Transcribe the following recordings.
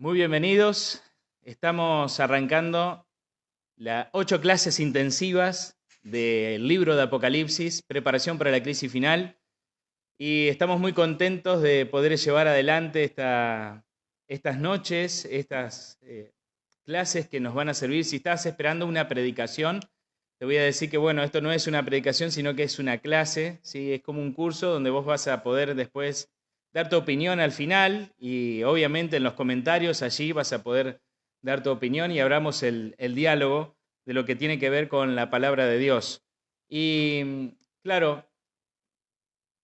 Muy bienvenidos. Estamos arrancando las 8 clases intensivas del libro de Apocalipsis, preparación para la crisis final. Y estamos muy contentos de poder llevar adelante estas noches, estas clases que nos van a servir. Si estás esperando una predicación, te voy a decir que bueno, esto no es una predicación, sino que es una clase, ¿sí? Es como un curso donde vos vas a poder después dar tu opinión al final y obviamente en los comentarios allí vas a poder dar tu opinión y abramos el diálogo de lo que tiene que ver con la palabra de Dios. Y claro,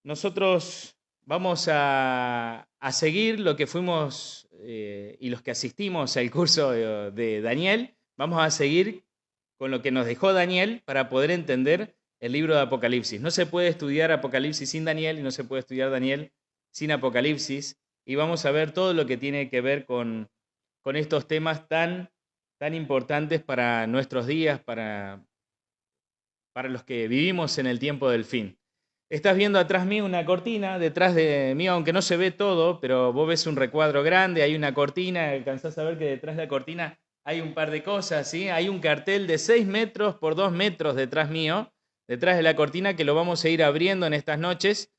nosotros vamos a seguir lo que fuimos y los que asistimos al curso de Daniel, vamos a seguir con lo que nos dejó Daniel para poder entender el libro de Apocalipsis. No se puede estudiar Apocalipsis sin Daniel y no se puede estudiar Daniel sin Apocalipsis. Y vamos a ver todo lo que tiene que ver con estos temas tan importantes para nuestros días, para los que vivimos en el tiempo del fin. Estás viendo atrás mío una cortina, detrás de mí, aunque no se ve todo, pero vos ves un recuadro grande, hay una cortina, alcanzás a ver que detrás de la cortina hay un par de cosas, ¿sí? Hay un cartel de 6 metros por 2 metros detrás mío, detrás de la cortina, que lo vamos a ir abriendo en estas noches.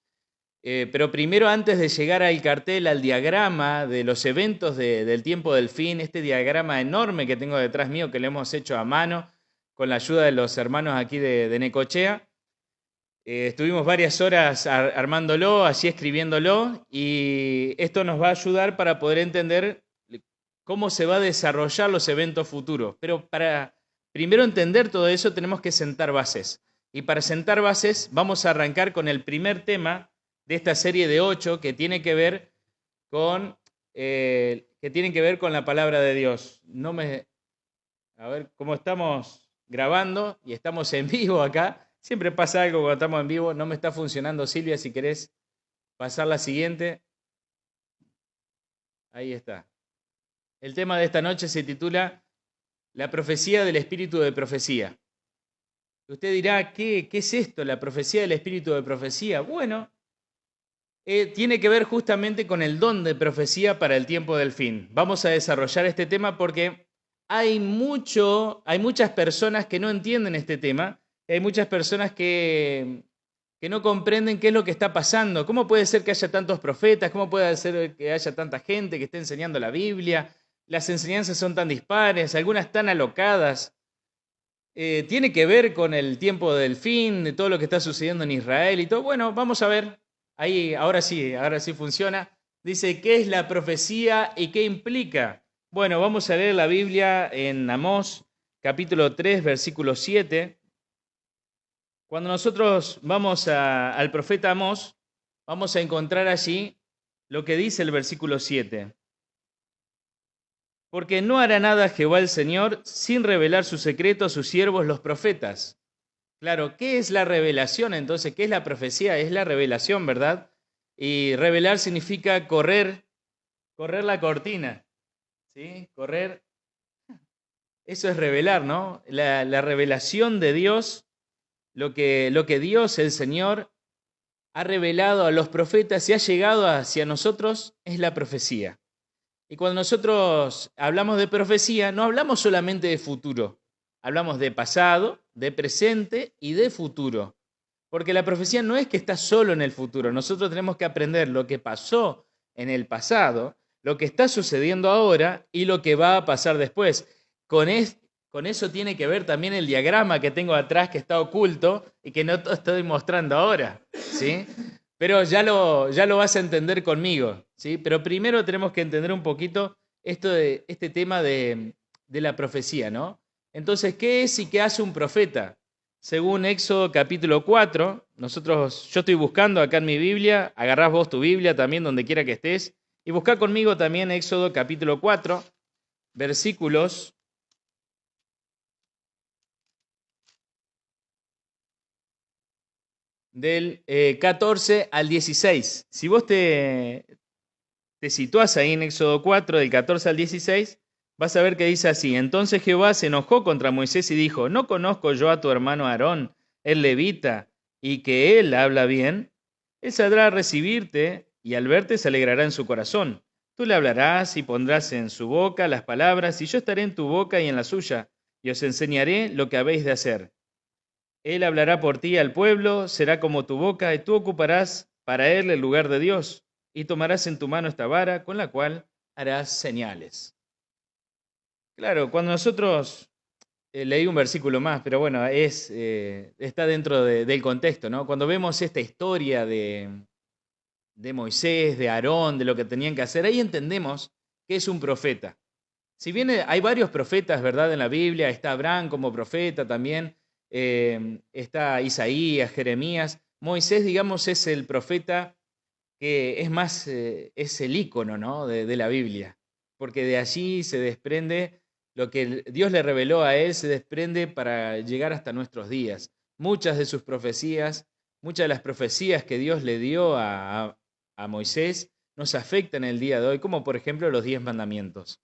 Pero primero, antes de llegar al cartel, al diagrama de los eventos del tiempo del fin, este diagrama enorme que tengo detrás mío, que lo hemos hecho a mano, con la ayuda de los hermanos aquí de Necochea. Estuvimos varias horas armándolo, así escribiéndolo, y esto nos va a ayudar para poder entender cómo se va a desarrollar los eventos futuros. Pero para primero entender todo eso tenemos que sentar bases. Y para sentar bases vamos a arrancar con el primer tema de esta serie de 8 que tiene que ver con la palabra de Dios. A ver, cómo estamos grabando y estamos en vivo acá. Siempre pasa algo cuando estamos en vivo. No me está funcionando, Silvia, si querés pasar la siguiente. Ahí está. El tema de esta noche se titula La profecía del espíritu de profecía. Usted dirá, ¿qué es esto, la profecía del espíritu de profecía? Bueno, tiene que ver justamente con el don de profecía para el tiempo del fin. Vamos a desarrollar este tema porque hay muchas personas que no entienden este tema, hay muchas personas que no comprenden qué es lo que está pasando. ¿Cómo puede ser que haya tantos profetas? ¿Cómo puede ser que haya tanta gente que esté enseñando la Biblia? Las enseñanzas son tan dispares, algunas tan alocadas. Tiene que ver con el tiempo del fin, de todo lo que está sucediendo en Israel y todo. Bueno, vamos a ver. Ahí, ahora sí funciona. Dice, ¿qué es la profecía y qué implica? Bueno, vamos a leer la Biblia en Amós, capítulo 3, versículo 7. Cuando nosotros vamos al profeta Amós, vamos a encontrar allí lo que dice el versículo 7. Porque no hará nada Jehová el Señor sin revelar su secreto a sus siervos los profetas. Claro, ¿qué es la revelación entonces? ¿Qué es la profecía? Es la revelación, ¿verdad? Y revelar significa correr la cortina, ¿sí? Correr, eso es revelar, ¿no? La revelación de Dios, lo que Dios, el Señor, ha revelado a los profetas y ha llegado hacia nosotros, es la profecía. Y cuando nosotros hablamos de profecía, no hablamos solamente de futuro, hablamos de pasado, de presente y de futuro. Porque la profecía no es que está solo en el futuro, nosotros tenemos que aprender lo que pasó en el pasado, lo que está sucediendo ahora y lo que va a pasar después. Con eso tiene que ver también el diagrama que tengo atrás que está oculto y que no estoy mostrando ahora, ¿sí? Pero ya lo vas a entender conmigo, ¿sí? Pero primero tenemos que entender un poquito este tema de la profecía, ¿no? Entonces, ¿qué es y qué hace un profeta? Según Éxodo capítulo 4, yo estoy buscando acá en mi Biblia, agarrás vos tu Biblia también donde quiera que estés, y buscá conmigo también Éxodo capítulo 4, versículos del 14 al 16. Si vos te situás ahí en Éxodo 4, del 14 al 16, vas a ver que dice así: Entonces Jehová se enojó contra Moisés y dijo, ¿no conozco yo a tu hermano Aarón, el levita, y que él habla bien? Él saldrá a recibirte y al verte se alegrará en su corazón. Tú le hablarás y pondrás en su boca las palabras, y yo estaré en tu boca y en la suya, y os enseñaré lo que habéis de hacer. Él hablará por ti al pueblo, será como tu boca, y tú ocuparás para él el lugar de Dios, y tomarás en tu mano esta vara con la cual harás señales. Claro, cuando nosotros, leí un versículo más, pero bueno, está dentro del contexto, ¿no? Cuando vemos esta historia de Moisés, de Aarón, de lo que tenían que hacer, ahí entendemos que es un profeta. Si bien hay varios profetas, ¿verdad? En la Biblia, está Abraham como profeta también, está Isaías, Jeremías. Moisés, digamos, es el profeta que es más, es el ícono, ¿no? de la Biblia, porque de allí se desprende lo que Dios le reveló a él, se desprende para llegar hasta nuestros días. Muchas de sus profecías, muchas de las profecías que Dios le dio a Moisés nos afectan el día de hoy, como por ejemplo los 10 mandamientos.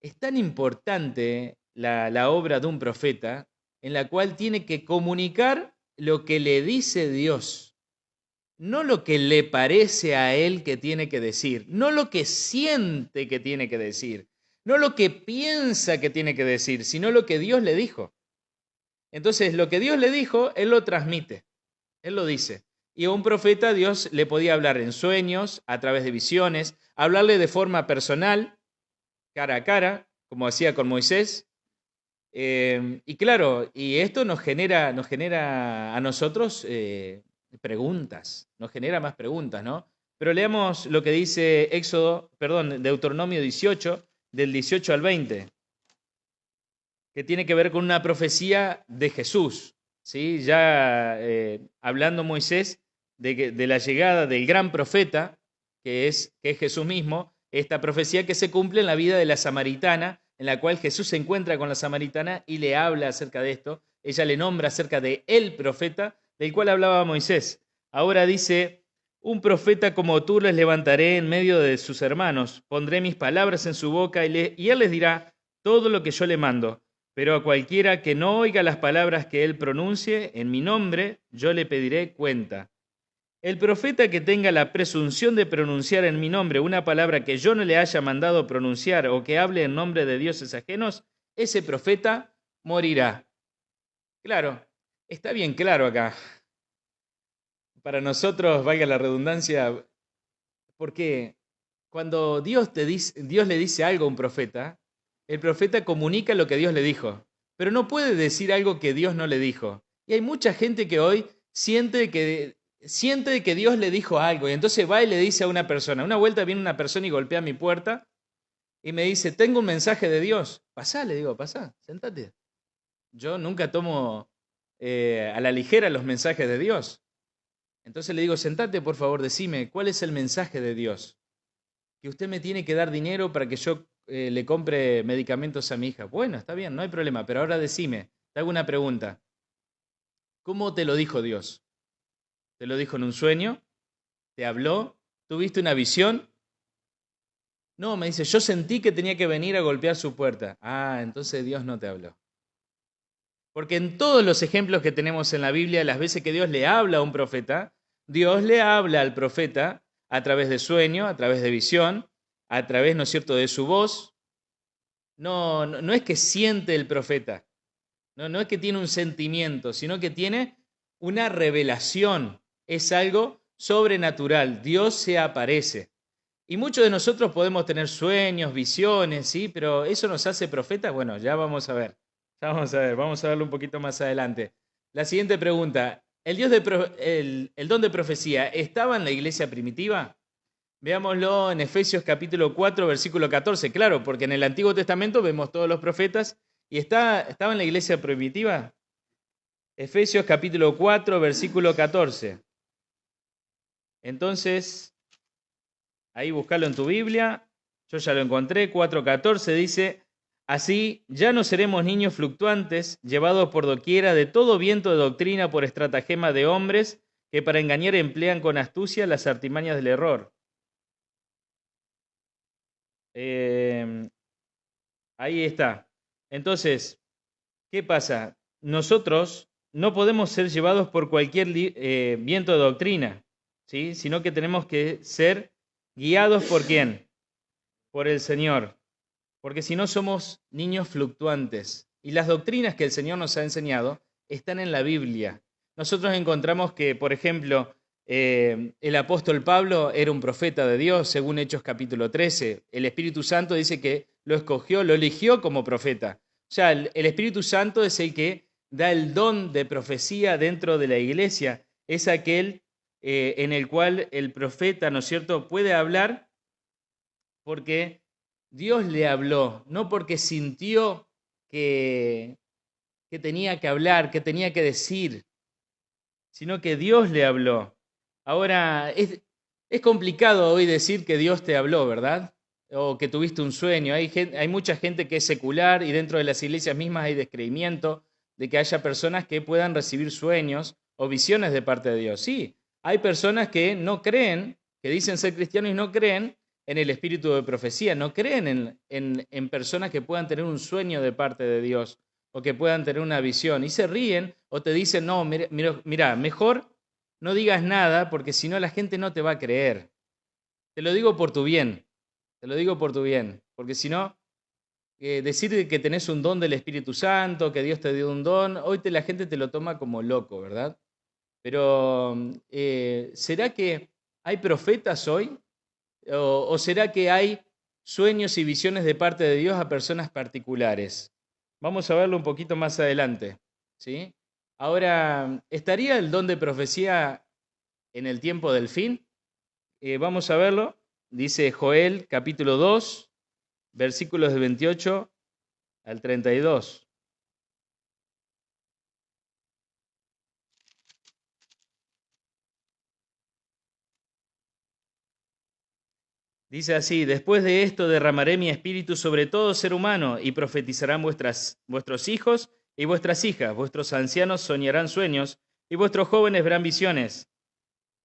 Es tan importante la obra de un profeta en la cual tiene que comunicar lo que le dice Dios, no lo que le parece a él que tiene que decir, no lo que siente que tiene que decir, no lo que piensa que tiene que decir, sino lo que Dios le dijo. Entonces, lo que Dios le dijo, él lo transmite, él lo dice. Y a un profeta Dios le podía hablar en sueños, a través de visiones, hablarle de forma personal, cara a cara, como hacía con Moisés. Y claro, y esto nos genera a nosotros preguntas, nos genera más preguntas, ¿no? Pero leamos lo que dice Deuteronomio 18, del 18 al 20, que tiene que ver con una profecía de Jesús, ¿sí? Ya hablando Moisés de la llegada del gran profeta, que es Jesús mismo, esta profecía que se cumple en la vida de la samaritana, en la cual Jesús se encuentra con la samaritana y le habla acerca de esto. Ella le nombra acerca de el profeta, del cual hablaba Moisés. Ahora dice, un profeta como tú les levantaré en medio de sus hermanos, pondré mis palabras en su boca y él les dirá todo lo que yo le mando. Pero a cualquiera que no oiga las palabras que él pronuncie en mi nombre, yo le pediré cuenta. El profeta que tenga la presunción de pronunciar en mi nombre una palabra que yo no le haya mandado pronunciar o que hable en nombre de dioses ajenos, ese profeta morirá. Claro, está bien claro acá. Para nosotros, valga la redundancia, porque cuando Dios le dice algo a un profeta, el profeta comunica lo que Dios le dijo, pero no puede decir algo que Dios no le dijo. Y hay mucha gente que hoy siente que Dios le dijo algo y entonces va y le dice a una persona. Una vuelta viene una persona y golpea mi puerta y me dice, tengo un mensaje de Dios. Pasá, le digo, pasá, sentate. Yo nunca tomo a la ligera los mensajes de Dios. Entonces le digo, sentate por favor, decime, ¿cuál es el mensaje de Dios? Que usted me tiene que dar dinero para que yo le compre medicamentos a mi hija. Bueno, está bien, no hay problema, pero ahora decime, te hago una pregunta. ¿Cómo te lo dijo Dios? ¿Te lo dijo en un sueño? ¿Te habló? ¿Tuviste una visión? No, me dice, yo sentí que tenía que venir a golpear su puerta. Ah, entonces Dios no te habló. Porque en todos los ejemplos que tenemos en la Biblia, las veces que Dios le habla a un profeta, Dios le habla al profeta a través de sueño, a través de visión, a través, ¿no es cierto?, de su voz. No es que siente el profeta, no es que tiene un sentimiento, sino que tiene una revelación. Es algo sobrenatural. Dios se aparece. Y muchos de nosotros podemos tener sueños, visiones, ¿sí? Pero ¿eso nos hace profetas? Bueno, ya vamos a ver. Ya vamos a ver, vamos a verlo un poquito más adelante. La siguiente pregunta. ¿El don de profecía estaba en la iglesia primitiva? Veámoslo en Efesios capítulo 4, versículo 14. Claro, porque en el Antiguo Testamento vemos todos los profetas y estaba en la iglesia primitiva. Efesios capítulo 4, versículo 14. Entonces, ahí búscalo en tu Biblia. Yo ya lo encontré. 4:14 dice, así ya no seremos niños fluctuantes, llevados por doquiera de todo viento de doctrina por estratagema de hombres que para engañar emplean con astucia las artimañas del error. Ahí está. Entonces, ¿qué pasa? Nosotros no podemos ser llevados por cualquier viento de doctrina, ¿sí? Sino que tenemos que ser guiados por ¿quién? por el Señor, porque si no somos niños fluctuantes. Y las doctrinas que el Señor nos ha enseñado están en la Biblia. Nosotros encontramos que, por ejemplo, el apóstol Pablo era un profeta de Dios, según Hechos capítulo 13. El Espíritu Santo dice que lo escogió, lo eligió como profeta. O sea, el Espíritu Santo es el que da el don de profecía dentro de la iglesia. Es aquel en el cual el profeta, ¿no es cierto?, puede hablar porque Dios le habló, no porque sintió que, que tenía que hablar, que tenía que decir, sino que Dios le habló. Ahora, es complicado hoy decir que Dios te habló, ¿verdad? O que tuviste un sueño. Hay mucha gente que es secular y dentro de las iglesias mismas hay descreimiento de que haya personas que puedan recibir sueños o visiones de parte de Dios. Sí, hay personas que no creen, que dicen ser cristianos y no creen en el espíritu de profecía, no creen en personas que puedan tener un sueño de parte de Dios o que puedan tener una visión y se ríen o te dicen, no, mira, mejor no digas nada porque si no la gente no te va a creer. Te lo digo por tu bien, te lo digo por tu bien, porque si no, decir que tenés un don del Espíritu Santo, que Dios te dio un don, hoy la gente te lo toma como loco, ¿verdad? Pero ¿será que hay profetas hoy? ¿O será que hay sueños y visiones de parte de Dios a personas particulares? Vamos a verlo un poquito más adelante, ¿sí? Ahora, ¿estaría el don de profecía en el tiempo del fin? Vamos a verlo. Dice Joel capítulo 2, versículos de 28 al 32. Dice así, después de esto derramaré mi espíritu sobre todo ser humano y profetizarán vuestros hijos y vuestras hijas, vuestros ancianos soñarán sueños y vuestros jóvenes verán visiones.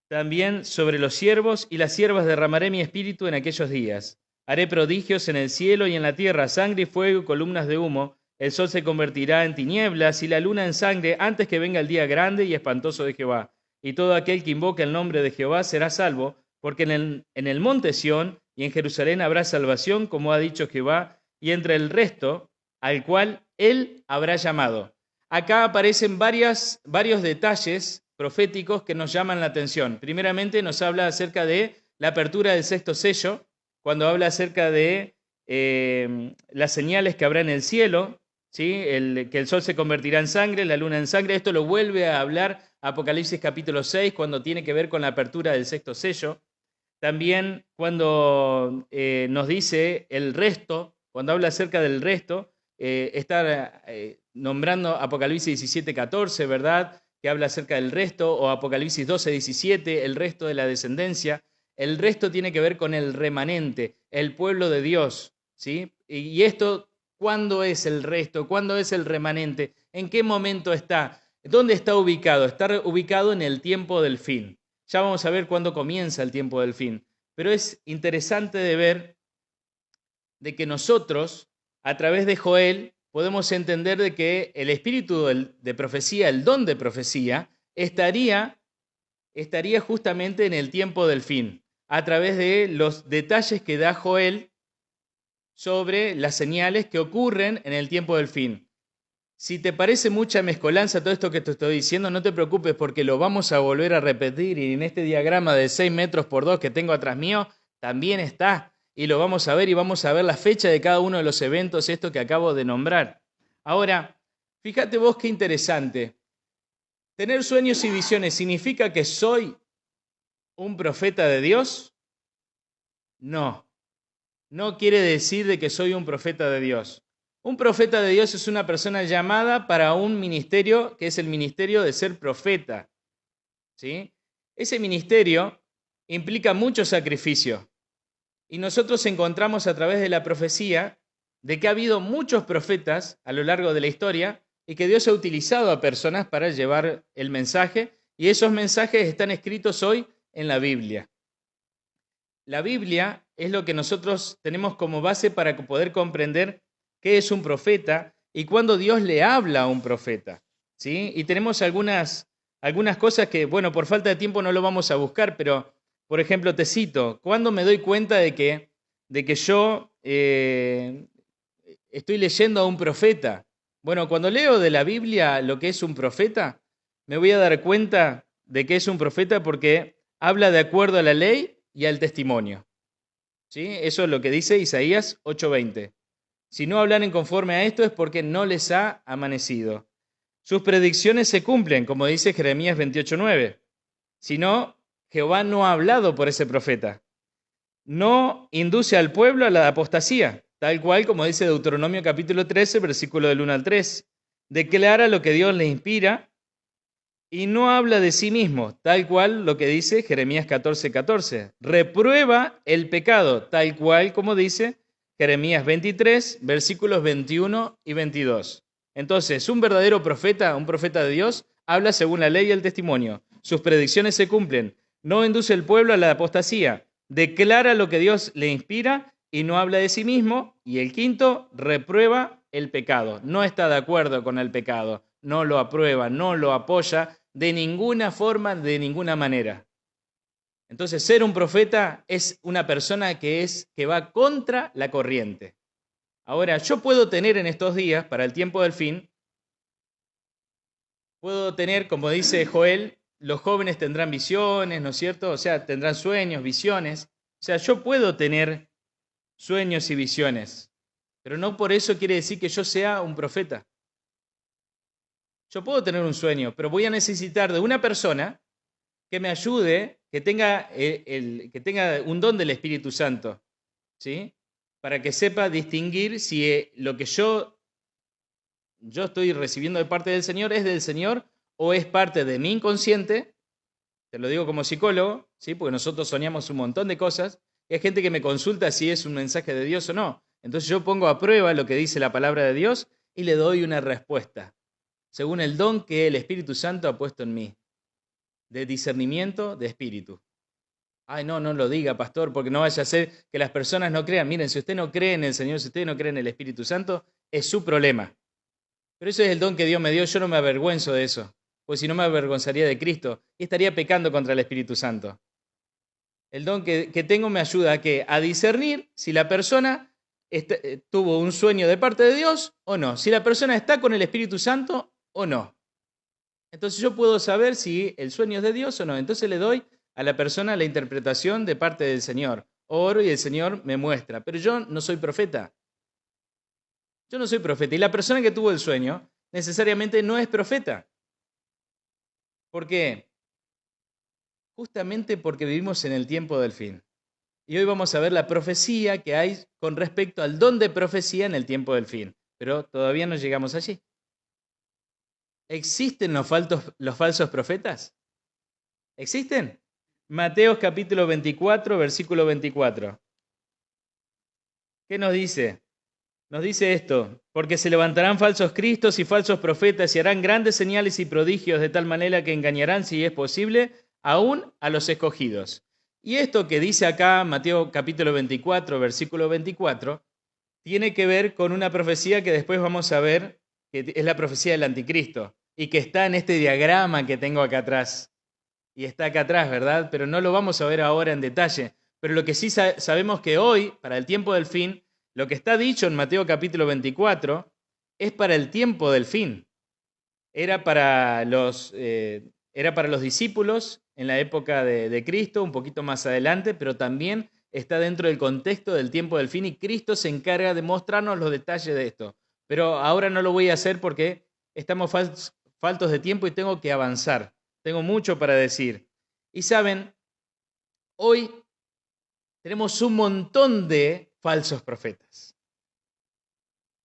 También sobre los siervos y las siervas derramaré mi espíritu en aquellos días. Haré prodigios en el cielo y en la tierra, sangre y fuego y columnas de humo. El sol se convertirá en tinieblas y la luna en sangre antes que venga el día grande y espantoso de Jehová. Y todo aquel que invoque el nombre de Jehová será salvo, porque en el monte Sión y en Jerusalén habrá salvación, como ha dicho Jehová, y entre el resto, al cual él habrá llamado. Acá aparecen varios detalles proféticos que nos llaman la atención. Primeramente nos habla acerca de la apertura del sexto sello, cuando habla acerca de las señales que habrá en el cielo, ¿sí? Que el sol se convertirá en sangre, la luna en sangre. Esto lo vuelve a hablar Apocalipsis capítulo 6, cuando tiene que ver con la apertura del sexto sello. También cuando nos dice el resto, cuando habla acerca del resto, está nombrando Apocalipsis 17, 14, ¿verdad?, que habla acerca del resto, o Apocalipsis 12, 17, el resto de la descendencia. El resto tiene que ver con el remanente, el pueblo de Dios, ¿sí? Y esto, ¿cuándo es el resto? ¿Cuándo es el remanente? ¿En qué momento está? ¿Dónde está ubicado? Está ubicado en el tiempo del fin. Ya vamos a ver cuándo comienza el tiempo del fin. Pero es interesante de ver de que nosotros, a través de Joel, podemos entender de que el espíritu de profecía, el don de profecía, estaría justamente en el tiempo del fin, a través de los detalles que da Joel sobre las señales que ocurren en el tiempo del fin. Si te parece mucha mezcolanza todo esto que te estoy diciendo, no te preocupes porque lo vamos a volver a repetir y en este diagrama de 6 metros por 2 que tengo atrás mío, también está. Y lo vamos a ver y vamos a ver la fecha de cada uno de los eventos, esto que acabo de nombrar. Ahora, fíjate vos qué interesante. ¿Tener sueños y visiones significa que soy un profeta de Dios? No, no quiere decir de que soy un profeta de Dios. Un profeta de Dios es una persona llamada para un ministerio que es el ministerio de ser profeta, ¿sí? Ese ministerio implica mucho sacrificio. Y nosotros encontramos a través de la profecía de que ha habido muchos profetas a lo largo de la historia y que Dios ha utilizado a personas para llevar el mensaje, y esos mensajes están escritos hoy en la Biblia. La Biblia es lo que nosotros tenemos como base para poder comprender qué es un profeta y cuándo Dios le habla a un profeta, ¿sí? Y tenemos algunas cosas que, bueno, por falta de tiempo no lo vamos a buscar, pero, por ejemplo, te cito, ¿cuándo me doy cuenta de que de que yo estoy leyendo a un profeta. Bueno, cuando leo de la Biblia lo que es un profeta, me voy a dar cuenta de que es un profeta porque habla de acuerdo a la ley y al testimonio. ¿Sí? Eso es lo que dice Isaías 8:20. Si no hablan conforme a esto es porque no les ha amanecido. Sus predicciones se cumplen, como dice Jeremías 28:9. Si no, Jehová no ha hablado por ese profeta. No induce al pueblo a la apostasía, tal cual como dice Deuteronomio capítulo 13, versículo del 1 al 3. Declara lo que Dios le inspira y no habla de sí mismo, tal cual lo que dice Jeremías 14:14. Reprueba el pecado, tal cual como dice Jeremías 23, versículos 21 y 22. Entonces, un verdadero profeta, un profeta de Dios, habla según la ley y el testimonio. Sus predicciones se cumplen. No induce el pueblo a la apostasía. Declara lo que Dios le inspira y no habla de sí mismo. Y el quinto, reprueba el pecado. No está de acuerdo con el pecado. No lo aprueba, no lo apoya de ninguna forma, de ninguna manera. Entonces, ser un profeta es una persona que va contra la corriente. Ahora, yo puedo tener en estos días, para el tiempo del fin, puedo tener, como dice Joel, los jóvenes tendrán visiones, ¿no es cierto? O sea, tendrán sueños, visiones. O sea, yo puedo tener sueños y visiones, pero no por eso quiere decir que yo sea un profeta. Yo puedo tener un sueño, pero voy a necesitar de una persona que me ayude, que tenga un don del Espíritu Santo, ¿sí? Para que sepa distinguir si lo que yo estoy recibiendo de parte del Señor es del Señor o es parte de mi inconsciente. Te lo digo como psicólogo, ¿sí? Porque nosotros soñamos un montón de cosas y hay gente que me consulta si es un mensaje de Dios o no. Entonces yo pongo a prueba lo que dice la palabra de Dios y le doy una respuesta, según el don que el Espíritu Santo ha puesto en mí, de discernimiento de espíritu. Ay, no lo diga, pastor, porque no vaya a ser que las personas no crean. Miren, si usted no cree en el Señor, si usted no cree en el Espíritu Santo, es su problema. Pero ese es el don que Dios me dio, yo no me avergüenzo de eso, pues si no me avergonzaría de Cristo y estaría pecando contra el Espíritu Santo. El don que tengo me ayuda a discernir si la persona tuvo un sueño de parte de Dios o no, si la persona está con el Espíritu Santo o no. Entonces yo puedo saber si el sueño es de Dios o no. Entonces le doy a la persona la interpretación de parte del Señor. Oro y el Señor me muestra. Pero yo no soy profeta. Yo no soy profeta. Y la persona que tuvo el sueño necesariamente no es profeta. ¿Por qué? Justamente porque vivimos en el tiempo del fin. Y hoy vamos a ver la profecía que hay con respecto al don de profecía en el tiempo del fin. Pero todavía no llegamos allí. ¿Existen los falsos profetas? ¿Existen? Mateo capítulo 24, versículo 24. ¿Qué nos dice? Nos dice esto: porque se levantarán falsos cristos y falsos profetas y harán grandes señales y prodigios de tal manera que engañarán, si es posible, aún a los escogidos. Y esto que dice acá Mateo capítulo 24, versículo 24, tiene que ver con una profecía que después vamos a ver, que es la profecía del anticristo, y que está en este diagrama que tengo acá atrás. Y está acá atrás, ¿verdad? Pero no lo vamos a ver ahora en detalle. Pero lo que sí sabemos que hoy, para el tiempo del fin, lo que está dicho en Mateo capítulo 24 es para el tiempo del fin. Era para los discípulos en la época de Cristo, un poquito más adelante, pero también está dentro del contexto del tiempo del fin y Cristo se encarga de mostrarnos los detalles de esto. Pero ahora no lo voy a hacer porque estamos faltos de tiempo y tengo que avanzar. Tengo mucho para decir. Y saben, hoy tenemos un montón de falsos profetas.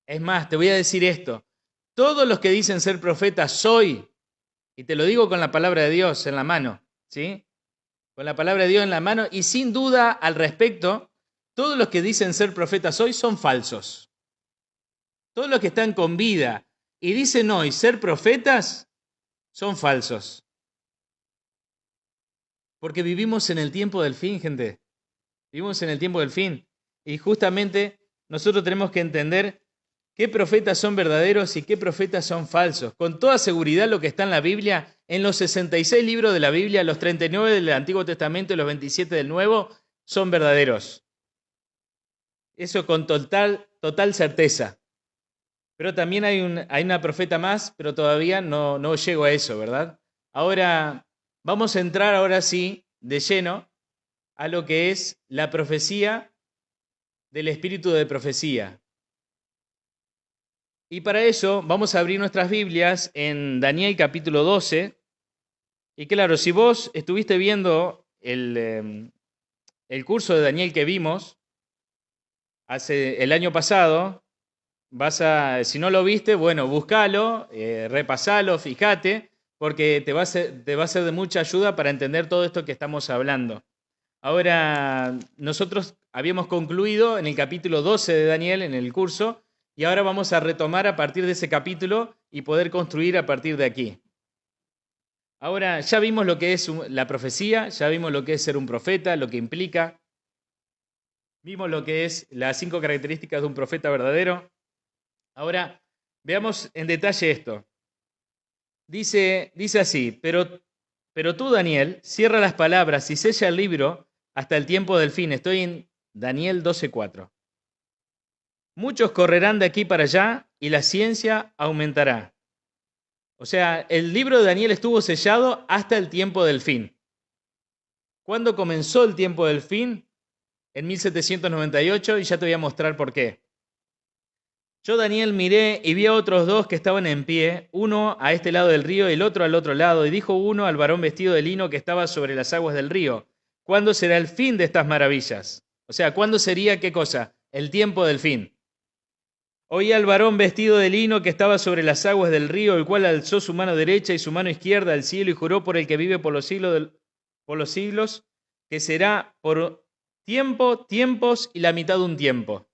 Es más, te voy a decir esto. Todos los que dicen ser profetas hoy, y te lo digo con la palabra de Dios en la mano, ¿sí? Con la palabra de Dios en la mano y sin duda al respecto, todos los que dicen ser profetas hoy son falsos. Todos los que están con vida y dicen hoy ser profetas son falsos. Porque vivimos en el tiempo del fin, gente. Vivimos en el tiempo del fin. Y justamente nosotros tenemos que entender qué profetas son verdaderos y qué profetas son falsos. Con toda seguridad lo que está en la Biblia, en los 66 libros de la Biblia, los 39 del Antiguo Testamento y los 27 del Nuevo, son verdaderos. Eso con total certeza. Pero también hay una profeta más, pero todavía no llego a eso, ¿verdad? Ahora vamos a entrar ahora sí de lleno a lo que es la profecía del espíritu de profecía. Y para eso vamos a abrir nuestras Biblias en Daniel capítulo 12. Y claro, si vos estuviste viendo el curso de Daniel que vimos el año pasado, si no lo viste, bueno, búscalo, repasalo, fíjate, porque te va a ser de mucha ayuda para entender todo esto que estamos hablando. Ahora, nosotros habíamos concluido en el capítulo 12 de Daniel, en el curso, y ahora vamos a retomar a partir de ese capítulo y poder construir a partir de aquí. Ahora, ya vimos lo que es la profecía, ya vimos lo que es ser un profeta, lo que implica. Vimos lo que es las 5 características de un profeta verdadero. Ahora, veamos en detalle esto. Dice así, pero tú, Daniel, cierra las palabras y sella el libro hasta el tiempo del fin. Estoy en Daniel 12:4. Muchos correrán de aquí para allá y la ciencia aumentará. O sea, el libro de Daniel estuvo sellado hasta el tiempo del fin. ¿Cuándo comenzó el tiempo del fin? En 1798, y ya te voy a mostrar por qué. Yo, Daniel, miré y vi a otros dos que estaban en pie, uno a este lado del río y el otro al otro lado, y dijo uno al varón vestido de lino que estaba sobre las aguas del río: ¿cuándo será el fin de estas maravillas? O sea, ¿cuándo sería qué cosa? El tiempo del fin. Oí al varón vestido de lino que estaba sobre las aguas del río, el cual alzó su mano derecha y su mano izquierda al cielo y juró por el que vive por los siglos, que será por tiempos y la mitad de un tiempo.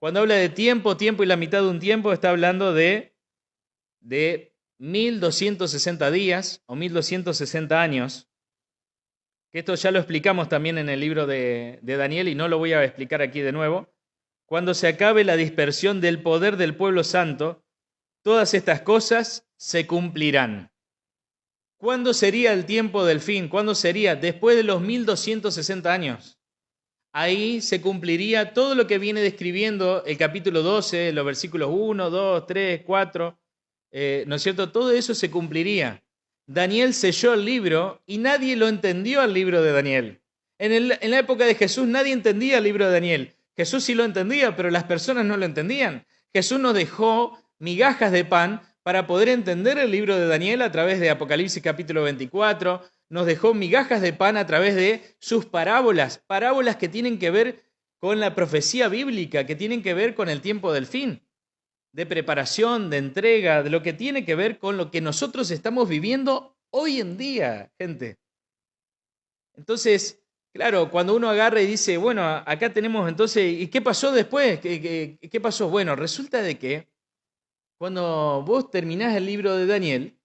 Cuando habla de tiempo y la mitad de un tiempo, está hablando de 1260 días o 1260 años. Que esto ya lo explicamos también en el libro de Daniel y no lo voy a explicar aquí de nuevo. Cuando se acabe la dispersión del poder del pueblo santo, todas estas cosas se cumplirán. ¿Cuándo sería el tiempo del fin? ¿Cuándo sería? Después de los 1260 años. Ahí se cumpliría todo lo que viene describiendo el capítulo 12, los versículos 1, 2, 3, 4, ¿no es cierto? Todo eso se cumpliría. Daniel selló el libro y nadie lo entendió al libro de Daniel. En la época de Jesús nadie entendía el libro de Daniel. Jesús sí lo entendía, pero las personas no lo entendían. Jesús nos dejó migajas de pan para poder entender el libro de Daniel a través de Apocalipsis capítulo 24, nos dejó migajas de pan a través de sus parábolas que tienen que ver con la profecía bíblica, que tienen que ver con el tiempo del fin, de preparación, de entrega, de lo que tiene que ver con lo que nosotros estamos viviendo hoy en día, gente. Entonces, claro, cuando uno agarra y dice, bueno, acá tenemos entonces, ¿y qué pasó después? ¿Qué pasó? Bueno, resulta de que cuando vos terminás el libro de Daniel,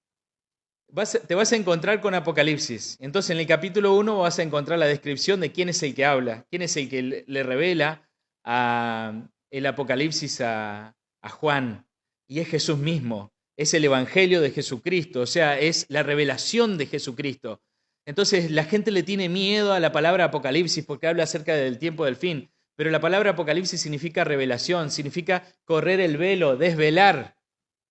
te vas a encontrar con Apocalipsis. Entonces, en el capítulo 1 vas a encontrar la descripción de quién es el que habla, quién es el que le revela el Apocalipsis a Juan. Y es Jesús mismo, es el Evangelio de Jesucristo, o sea, es la revelación de Jesucristo. Entonces, la gente le tiene miedo a la palabra Apocalipsis porque habla acerca del tiempo del fin. Pero la palabra Apocalipsis significa revelación, significa correr el velo, desvelar,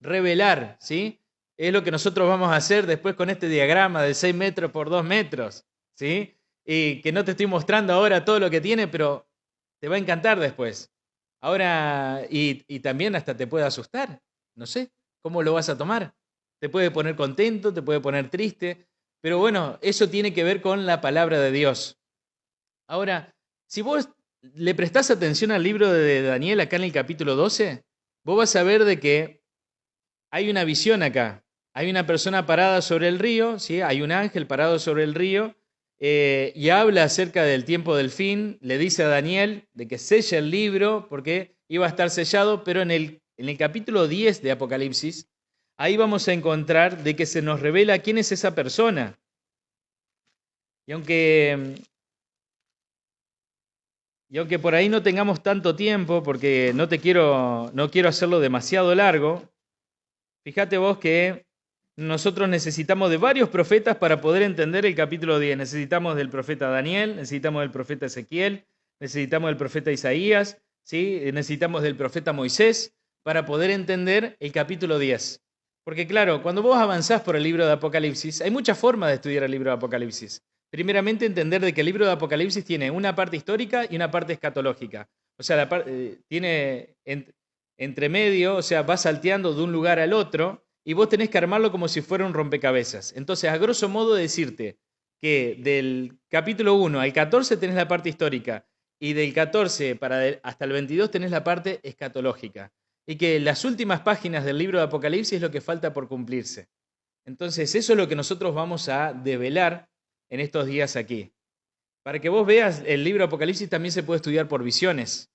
revelar, ¿sí? Es lo que nosotros vamos a hacer después con este diagrama de 6 metros por 2 metros, ¿sí? Y que no te estoy mostrando ahora todo lo que tiene, pero te va a encantar después. Ahora, y también hasta te puede asustar, no sé, ¿cómo lo vas a tomar? Te puede poner contento, te puede poner triste, pero bueno, eso tiene que ver con la palabra de Dios. Ahora, si vos le prestás atención al libro de Daniel acá en el capítulo 12, vos vas a ver de que hay una visión acá. Hay una persona parada sobre el río, ¿sí? Hay un ángel parado sobre el río y habla acerca del tiempo del fin. Le dice a Daniel de que sella el libro porque iba a estar sellado, pero en el capítulo 10 de Apocalipsis, ahí vamos a encontrar de que se nos revela quién es esa persona. Y aunque por ahí no tengamos tanto tiempo, porque no quiero hacerlo demasiado largo, fíjate vos que nosotros necesitamos de varios profetas para poder entender el capítulo 10. Necesitamos del profeta Daniel, necesitamos del profeta Ezequiel, necesitamos del profeta Isaías, ¿sí? Necesitamos del profeta Moisés para poder entender el capítulo 10. Porque claro, cuando vos avanzás por el libro de Apocalipsis, hay muchas formas de estudiar el libro de Apocalipsis. Primeramente, entender de que el libro de Apocalipsis tiene una parte histórica y una parte escatológica. O sea, tiene entre medio, o sea, va salteando de un lugar al otro y vos tenés que armarlo como si fuera un rompecabezas. Entonces, a grosso modo, decirte que del capítulo 1 al 14 tenés la parte histórica y del 14 hasta el 22 tenés la parte escatológica. Y que las últimas páginas del libro de Apocalipsis es lo que falta por cumplirse. Entonces, eso es lo que nosotros vamos a develar en estos días aquí. Para que vos veas, el libro de Apocalipsis también se puede estudiar por visiones.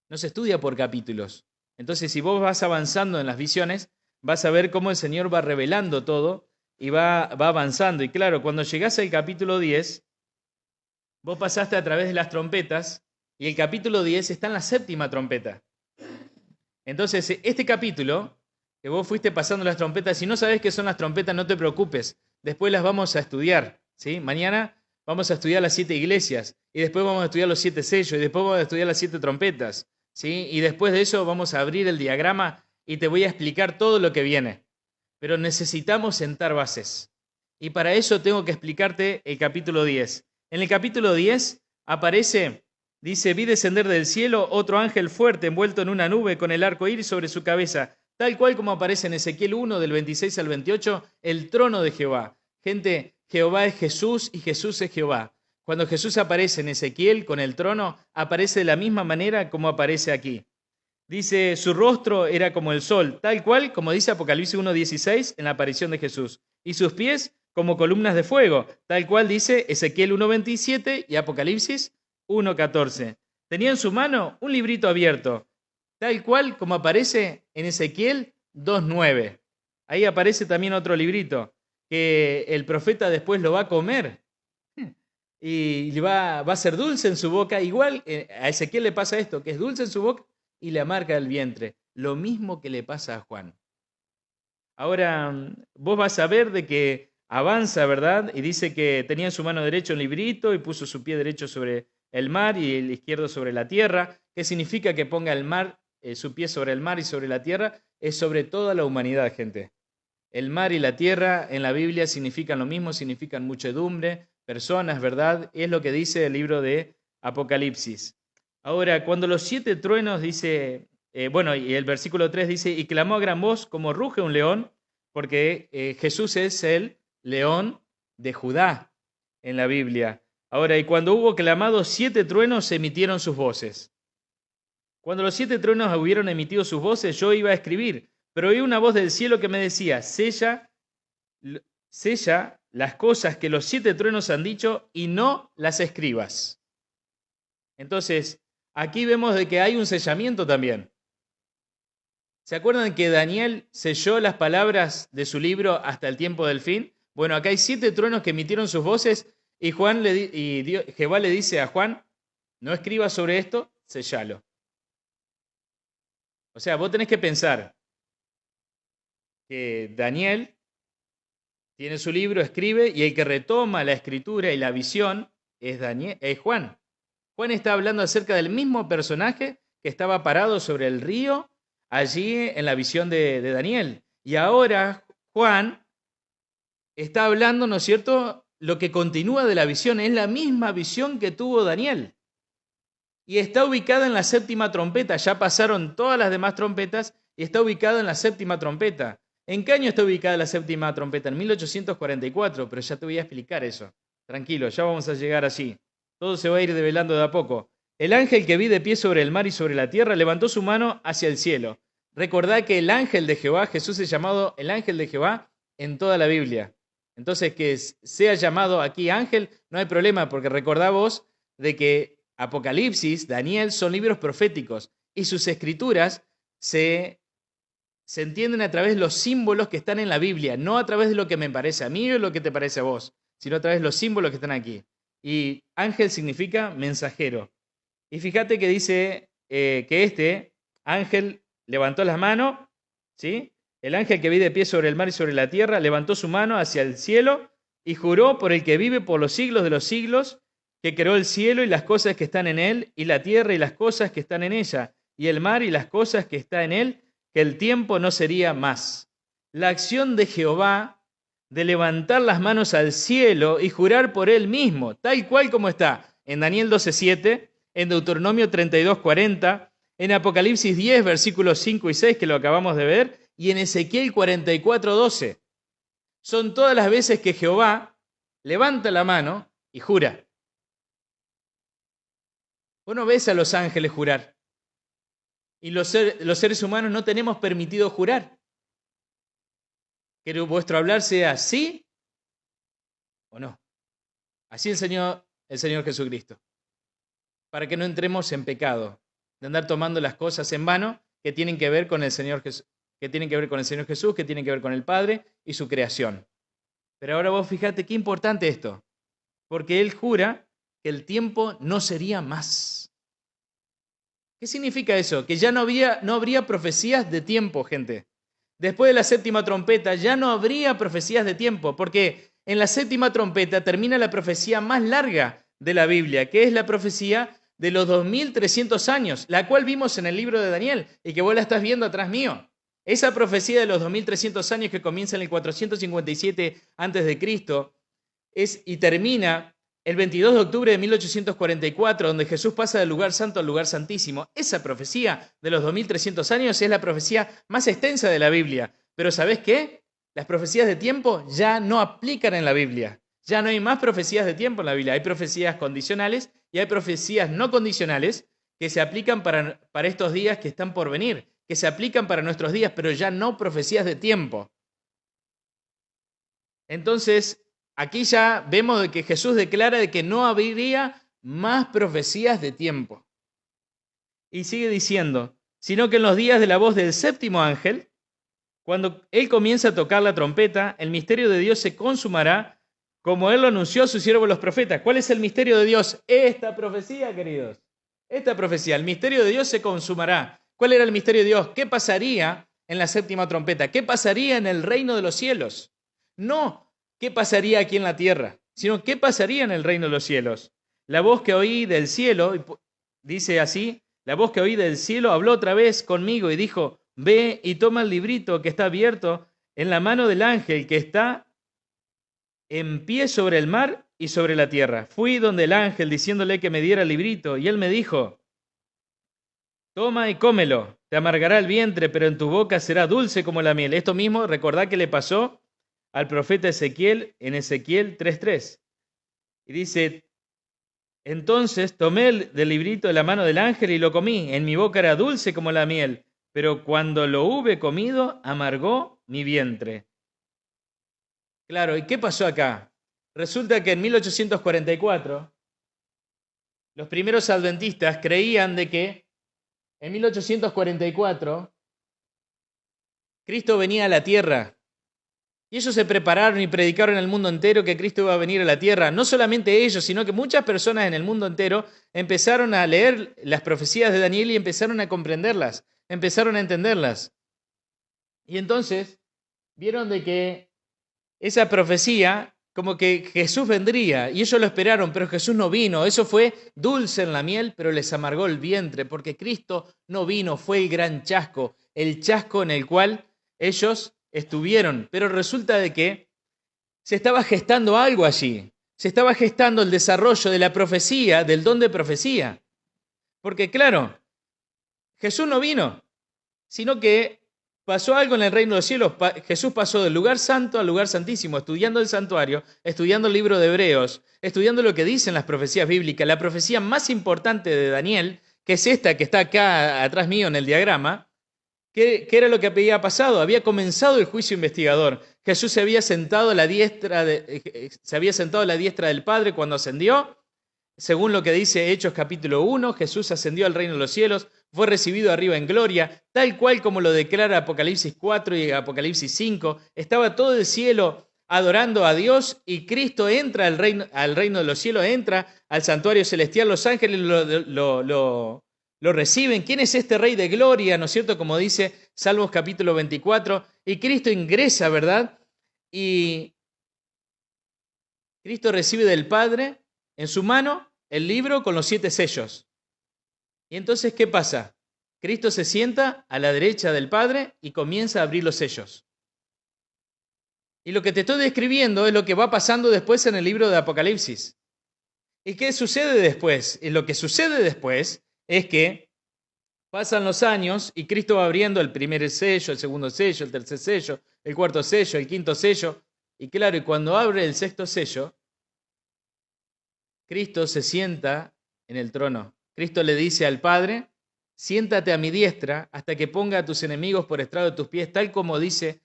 No se estudia por capítulos. Entonces, si vos vas avanzando en las visiones, vas a ver cómo el Señor va revelando todo y va avanzando. Y claro, cuando llegás al capítulo 10, vos pasaste a través de las trompetas y el capítulo 10 está en la séptima trompeta. Entonces, este capítulo, que vos fuiste pasando las trompetas, si no sabés qué son las trompetas, no te preocupes. Después las vamos a estudiar, ¿sí? Mañana vamos a estudiar las 7 iglesias, y después vamos a estudiar los 7 sellos, y después vamos a estudiar las 7 trompetas, ¿sí? Y después de eso vamos a abrir el diagrama y te voy a explicar todo lo que viene. Pero necesitamos sentar bases. Y para eso tengo que explicarte el capítulo 10. En el capítulo 10 aparece... Dice, vi descender del cielo otro ángel fuerte envuelto en una nube con el arco iris sobre su cabeza, tal cual como aparece en Ezequiel 1 del 26 al 28, el trono de Jehová. Gente, Jehová es Jesús y Jesús es Jehová. Cuando Jesús aparece en Ezequiel con el trono, aparece de la misma manera como aparece aquí. Dice, su rostro era como el sol, tal cual como dice Apocalipsis 1:16 en la aparición de Jesús. Y sus pies como columnas de fuego, tal cual dice Ezequiel 1:27 y Apocalipsis 1:14. Tenía en su mano un librito abierto, tal cual como aparece en Ezequiel 2:9. Ahí aparece también otro librito, que el profeta después lo va a comer y va a ser dulce en su boca. Igual a Ezequiel le pasa esto, que es dulce en su boca y le amarga el vientre. Lo mismo que le pasa a Juan. Ahora, vos vas a ver de que avanza, ¿verdad? Y dice que tenía en su mano derecha un librito y puso su pie derecho sobre el mar y el izquierdo sobre la tierra. ¿Qué significa que ponga el mar, su pie sobre el mar y sobre la tierra? Es sobre toda la humanidad, gente. El mar y la tierra en la Biblia significan lo mismo, significan muchedumbre, personas, ¿verdad? Es lo que dice el libro de Apocalipsis. Ahora, cuando los 7 truenos dice, y el versículo 3 dice, y clamó a gran voz como ruge un león, porque Jesús es el león de Judá en la Biblia. Ahora, y cuando hubo clamado, 7 truenos emitieron sus voces. Cuando los 7 truenos hubieron emitido sus voces, yo iba a escribir, pero oí una voz del cielo que me decía, sella las cosas que los 7 truenos han dicho y no las escribas. Entonces, aquí vemos de que hay un sellamiento también. ¿Se acuerdan que Daniel selló las palabras de su libro hasta el tiempo del fin? Bueno, acá hay 7 truenos que emitieron sus voces y Jehová le dice a Juan, no escribas sobre esto, sellalo. O sea, vos tenés que pensar que Daniel tiene su libro, escribe, y el que retoma la escritura y la visión es Juan. Juan está hablando acerca del mismo personaje que estaba parado sobre el río allí en la visión de Daniel. Y ahora Juan está hablando, ¿no es cierto?, lo que continúa de la visión. Es la misma visión que tuvo Daniel. Y está ubicada en la séptima trompeta. Ya pasaron todas las demás trompetas y está ubicada en la séptima trompeta. ¿En qué año está ubicada la séptima trompeta? En 1844, pero ya te voy a explicar eso. Tranquilo, ya vamos a llegar allí. Todo se va a ir develando de a poco. El ángel que vi de pie sobre el mar y sobre la tierra levantó su mano hacia el cielo. Recordad que el ángel de Jehová, Jesús es llamado el ángel de Jehová en toda la Biblia. Entonces, que sea llamado aquí ángel, no hay problema, porque recordá vos de que Apocalipsis, Daniel, son libros proféticos y sus escrituras se entienden a través de los símbolos que están en la Biblia, no a través de lo que me parece a mí o lo que te parece a vos, sino a través de los símbolos que están aquí. Y ángel significa mensajero. Y fíjate que dice que este ángel levantó las manos, ¿sí? El ángel que vi de pie sobre el mar y sobre la tierra levantó su mano hacia el cielo y juró por el que vive por los siglos de los siglos que creó el cielo y las cosas que están en él, y la tierra y las cosas que están en ella, y el mar y las cosas que están en él, que el tiempo no sería más. La acción de Jehová de levantar las manos al cielo y jurar por él mismo, tal cual como está en Daniel 12:7, en Deuteronomio 32:40, en Apocalipsis 10, versículos 5 y 6, que lo acabamos de ver, y en Ezequiel 44:12. Son todas las veces que Jehová levanta la mano y jura. Vos no ves a los ángeles jurar. Y los seres humanos no tenemos permitido jurar. Que vuestro hablar sea sí o no. Así el Señor Jesucristo. Para que no entremos en pecado, de andar tomando las cosas en vano que tienen que ver con el Señor Jesús, que tienen que ver con el Señor Jesús, que tienen que ver con el Padre y su creación. Pero ahora vos fíjate qué importante esto, porque Él jura que el tiempo no sería más. ¿Qué significa eso? Que ya no habría profecías de tiempo, gente. Después de la séptima trompeta ya no habría profecías de tiempo, porque en la séptima trompeta termina la profecía más larga de la Biblia, que es la profecía de los 2300 años, la cual vimos en el libro de Daniel y que vos la estás viendo atrás mío. Esa profecía de los 2300 años que comienza en el 457 a.C. y termina el 22 de octubre de 1844, donde Jesús pasa del lugar santo al lugar santísimo. Esa profecía de los 2300 años es la profecía más extensa de la Biblia. Pero ¿sabés qué? Las profecías de tiempo ya no aplican en la Biblia. Ya no hay más profecías de tiempo en la Biblia. Hay profecías condicionales y hay profecías no condicionales que se aplican para estos días que están por venir, que se aplican para nuestros días, pero ya no profecías de tiempo. Entonces, aquí ya vemos de que Jesús declara de que no habría más profecías de tiempo. Y sigue diciendo, sino que en los días de la voz del séptimo ángel, cuando él comienza a tocar la trompeta, el misterio de Dios se consumará como él lo anunció a sus siervos los profetas. ¿Cuál es el misterio de Dios? Esta profecía, queridos. Esta profecía, el misterio de Dios se consumará. ¿Cuál era el misterio de Dios? ¿Qué pasaría en la séptima trompeta? ¿Qué pasaría en el reino de los cielos? No qué pasaría aquí en la tierra, sino qué pasaría en el reino de los cielos. La voz que oí del cielo, dice así, la voz que oí del cielo habló otra vez conmigo y dijo, ve y toma el librito que está abierto en la mano del ángel que está en pie sobre el mar y sobre la tierra. Fui donde el ángel diciéndole que me diera el librito y él me dijo, toma y cómelo, te amargará el vientre, pero en tu boca será dulce como la miel. Esto mismo, recordad que le pasó al profeta Ezequiel en Ezequiel 3:3. Y dice, entonces tomé del librito de la mano del ángel y lo comí. En mi boca era dulce como la miel, pero cuando lo hube comido, amargó mi vientre. Claro, ¿y qué pasó acá? Resulta que en 1844, los primeros adventistas creían de que en 1844 Cristo venía a la tierra. Y ellos se prepararon y predicaron en el mundo entero que Cristo iba a venir a la tierra. No solamente ellos, sino que muchas personas en el mundo entero empezaron a leer las profecías de Daniel y empezaron a comprenderlas, empezaron a entenderlas. Y entonces vieron de que esa profecía, como que Jesús vendría, y ellos lo esperaron, pero Jesús no vino. Eso fue dulce en la miel, pero les amargó el vientre, porque Cristo no vino, fue el gran chasco, el chasco en el cual ellos estuvieron. Pero resulta de que se estaba gestando algo allí, se estaba gestando el desarrollo de la profecía, del don de profecía. Porque claro, Jesús no vino, sino que pasó algo en el reino de los cielos. Jesús pasó del lugar santo al lugar santísimo, estudiando el santuario, estudiando el libro de Hebreos, estudiando lo que dicen las profecías bíblicas. La profecía más importante de Daniel, que es esta que está acá atrás mío en el diagrama, ¿qué era lo que había pasado? Había comenzado el juicio investigador. Jesús se había sentado a la diestra del Padre cuando ascendió. Según lo que dice Hechos capítulo 1, Jesús ascendió al reino de los cielos, fue recibido arriba en gloria, tal cual como lo declara Apocalipsis 4 y Apocalipsis 5. Estaba todo el cielo adorando a Dios y Cristo entra al reino de los cielos, entra al santuario celestial, los ángeles lo reciben. ¿Quién es este Rey de gloria? ¿No es cierto? Como dice Salmos capítulo 24. Y Cristo ingresa, ¿verdad? Y Cristo recibe del Padre en su mano el libro con los 7 sellos. Y entonces, ¿qué pasa? Cristo se sienta a la derecha del Padre y comienza a abrir los sellos. Y lo que te estoy describiendo es lo que va pasando después en el libro de Apocalipsis. ¿Y qué sucede después? Y lo que sucede después es que pasan los años y Cristo va abriendo el primer sello, el segundo sello, el tercer sello, el cuarto sello, el quinto sello. Y claro, y cuando abre el sexto sello, Cristo se sienta en el trono. Cristo le dice al Padre, siéntate a mi diestra hasta que ponga a tus enemigos por estrado de tus pies, tal como dice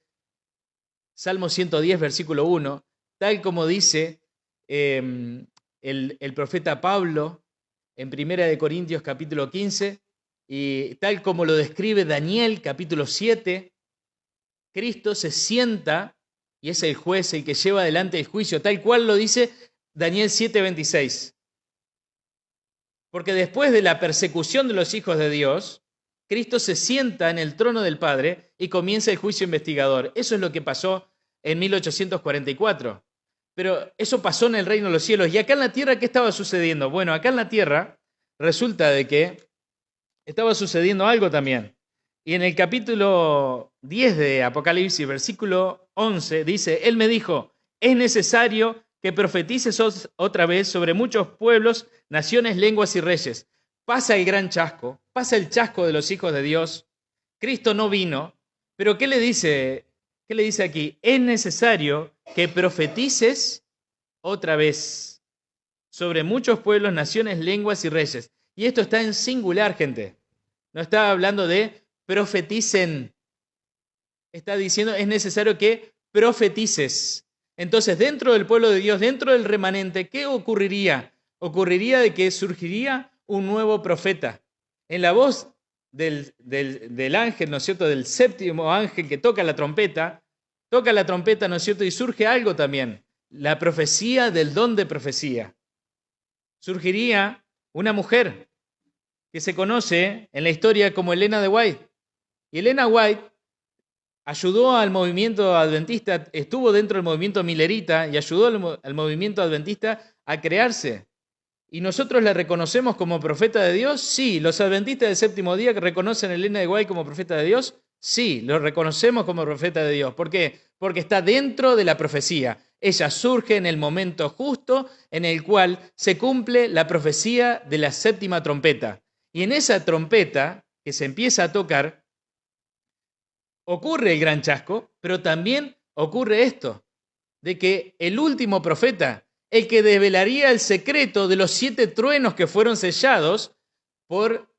Salmo 110, versículo 1, tal como dice el profeta Pablo en 1 Corintios capítulo 15, y tal como lo describe Daniel capítulo 7, Cristo se sienta y es el juez el que lleva adelante el juicio, tal cual lo dice Daniel 7:26. Porque después de la persecución de los hijos de Dios, Cristo se sienta en el trono del Padre y comienza el juicio investigador. Eso es lo que pasó en 1844. Pero eso pasó en el reino de los cielos. ¿Y acá en la tierra qué estaba sucediendo? Bueno, acá en la tierra resulta de que estaba sucediendo algo también. Y en el capítulo 10 de Apocalipsis, versículo 11, dice, Él me dijo, es necesario que profetices otra vez sobre muchos pueblos, naciones, lenguas y reyes. Pasa el gran chasco, pasa el chasco de los hijos de Dios. Cristo no vino, pero ¿qué le dice? ¿Qué le dice aquí? Es necesario que profetices otra vez sobre muchos pueblos, naciones, lenguas y reyes. Y esto está en singular, gente. No está hablando de profeticen. Está diciendo es necesario que profetices. Entonces, dentro del pueblo de Dios, dentro del remanente, ¿qué ocurriría? Ocurriría de que surgiría un nuevo profeta. En la voz del ángel, ¿no es cierto?, del séptimo ángel que toca la trompeta, ¿no es cierto?, y surge algo también, la profecía del don de profecía. Surgiría una mujer que se conoce en la historia como Elena de White. Y Elena White ayudó al movimiento adventista, estuvo dentro del movimiento milerita y ayudó al movimiento adventista a crearse. ¿Y nosotros la reconocemos como profeta de Dios? Sí. ¿Los adventistas del séptimo día que reconocen a Elena de White como profeta de Dios? Sí, lo reconocemos como profeta de Dios. ¿Por qué? Porque está dentro de la profecía. Ella surge en el momento justo en el cual se cumple la profecía de la séptima trompeta. Y en esa trompeta que se empieza a tocar, ocurre el gran chasco, pero también ocurre esto, de que el último profeta, el que develaría el secreto de los 7 truenos que fueron sellados por